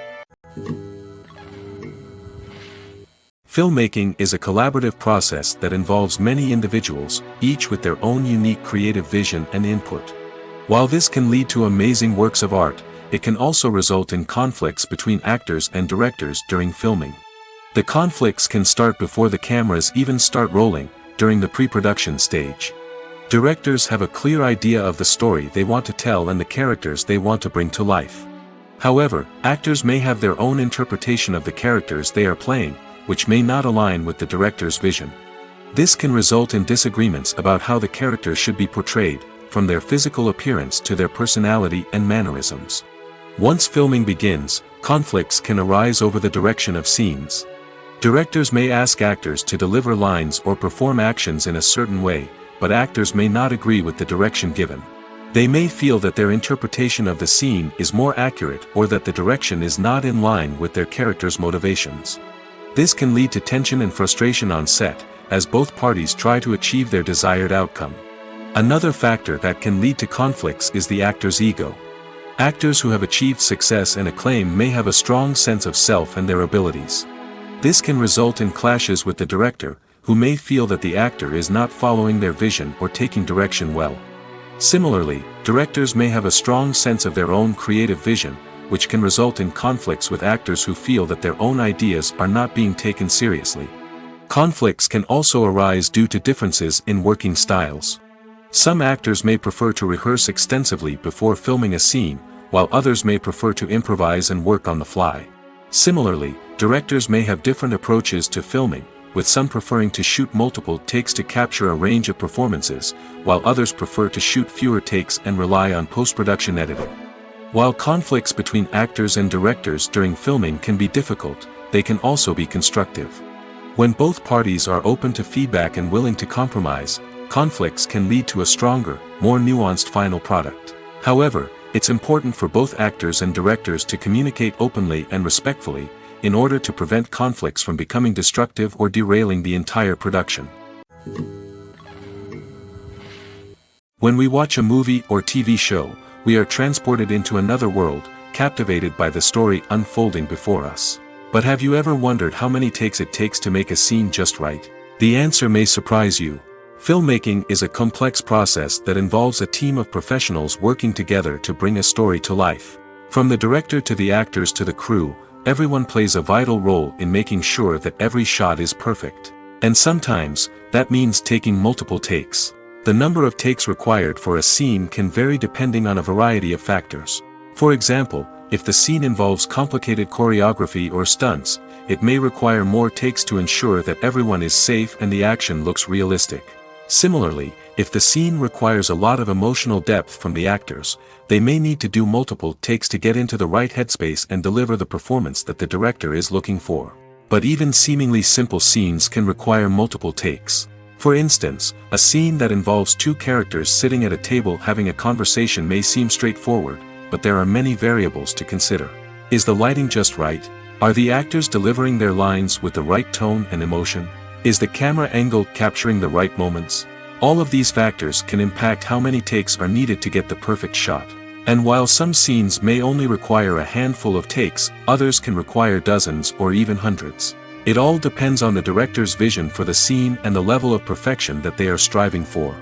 Filmmaking is a collaborative process that involves many individuals, each with their own unique creative vision and input. While this can lead to amazing works of art, it can also result in conflicts between actors and directors during filming. The conflicts can start before the cameras even start rolling, during the pre-production stage. Directors have a clear idea of the story they want to tell and the characters they want to bring to life. However, actors may have their own interpretation of the characters they are playing, which may not align with the director's vision. This can result in disagreements about how the characters should be portrayed, from their physical appearance to their personality and mannerisms. Once filming begins, conflicts can arise over the direction of scenes. Directors may ask actors to deliver lines or perform actions in a certain way, but actors may not agree with the direction given. They may feel that their interpretation of the scene is more accurate or that the direction is not in line with their character's motivations. This can lead to tension and frustration on set, as both parties try to achieve their desired outcome. Another factor that can lead to conflicts is the actor's ego. Actors who have achieved success and acclaim may have a strong sense of self and their abilities. This can result in clashes with the director, who may feel that the actor is not following their vision or taking direction well. Similarly, directors may have a strong sense of their own creative vision, which can result in conflicts with actors who feel that their own ideas are not being taken seriously. Conflicts can also arise due to differences in working styles. Some actors may prefer to rehearse extensively before filming a scene, while others may prefer to improvise and work on the fly. Similarly, directors may have different approaches to filming, with some preferring to shoot multiple takes to capture a range of performances, while others prefer to shoot fewer takes and rely on post-production editing. While conflicts between actors and directors during filming can be difficult, they can also be constructive. When both parties are open to feedback and willing to compromise, conflicts can lead to a stronger, more nuanced final product. However, it's important for both actors and directors to communicate openly and respectfully, in order to prevent conflicts from becoming destructive or derailing the entire production. When we watch a movie or TV show, we are transported into another world, captivated by the story unfolding before us. But have you ever wondered how many takes it takes to make a scene just right? The answer may surprise you. Filmmaking is a complex process that involves a team of professionals working together to bring a story to life. From the director to the actors to the crew, everyone plays a vital role in making sure that every shot is perfect. And sometimes, that means taking multiple takes. The number of takes required for a scene can vary depending on a variety of factors. For example, if the scene involves complicated choreography or stunts, it may require more takes to ensure that everyone is safe and the action looks realistic. Similarly, if the scene requires a lot of emotional depth from the actors, they may need to do multiple takes to get into the right headspace and deliver the performance that the director is looking for. But even seemingly simple scenes can require multiple takes. For instance, a scene that involves two characters sitting at a table having a conversation may seem straightforward, but there are many variables to consider. Is the lighting just right? Are the actors delivering their lines with the right tone and emotion? Is the camera angle capturing the right moments? All of these factors can impact how many takes are needed to get the perfect shot. And while some scenes may only require a handful of takes, others can require dozens or even hundreds. It all depends on the director's vision for the scene and the level of perfection that they are striving for.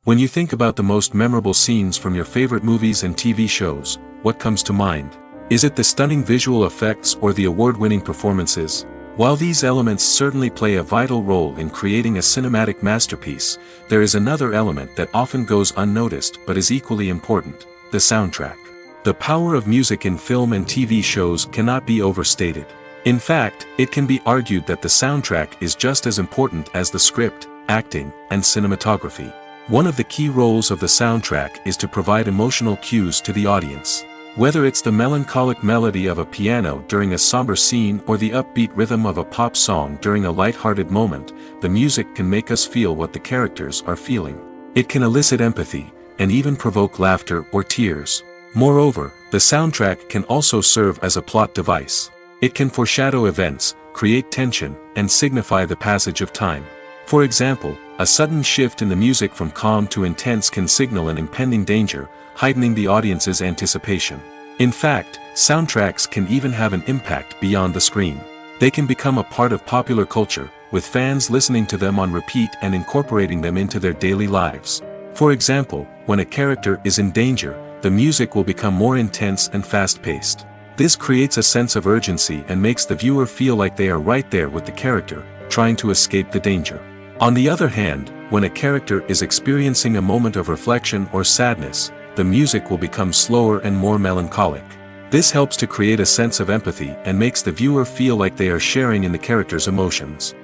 When you think about the most memorable scenes from your favorite movies and TV shows, what comes to mind? Is it the stunning visual effects or the award-winning performances? While these elements certainly play a vital role in creating a cinematic masterpiece, there is another element that often goes unnoticed but is equally important: the soundtrack. The power of music in film and TV shows cannot be overstated. In fact, it can be argued that the soundtrack is just as important as the script, acting, and cinematography. One of the key roles of the soundtrack is to provide emotional cues to the audience. Whether it's the melancholic melody of a piano during a somber scene or the upbeat rhythm of a pop song during a light-hearted moment, the music can make us feel what the characters are feeling. It can elicit empathy, and even provoke laughter or tears. Moreover, the soundtrack can also serve as a plot device. It can foreshadow events, create tension, and signify the passage of time. For example, a sudden shift in the music from calm to intense can signal an impending danger, heightening the audience's anticipation. In fact, soundtracks can even have an impact beyond the screen. They can become a part of popular culture, with fans listening to them on repeat and incorporating them into their daily lives. For example, when a character is in danger, the music will become more intense and fast-paced. This creates a sense of urgency and makes the viewer feel like they are right there with the character, trying to escape the danger. On the other hand, when a character is experiencing a moment of reflection or sadness, the music will become slower and more melancholic. This helps to create a sense of empathy and makes the viewer feel like they are sharing in the character's emotions.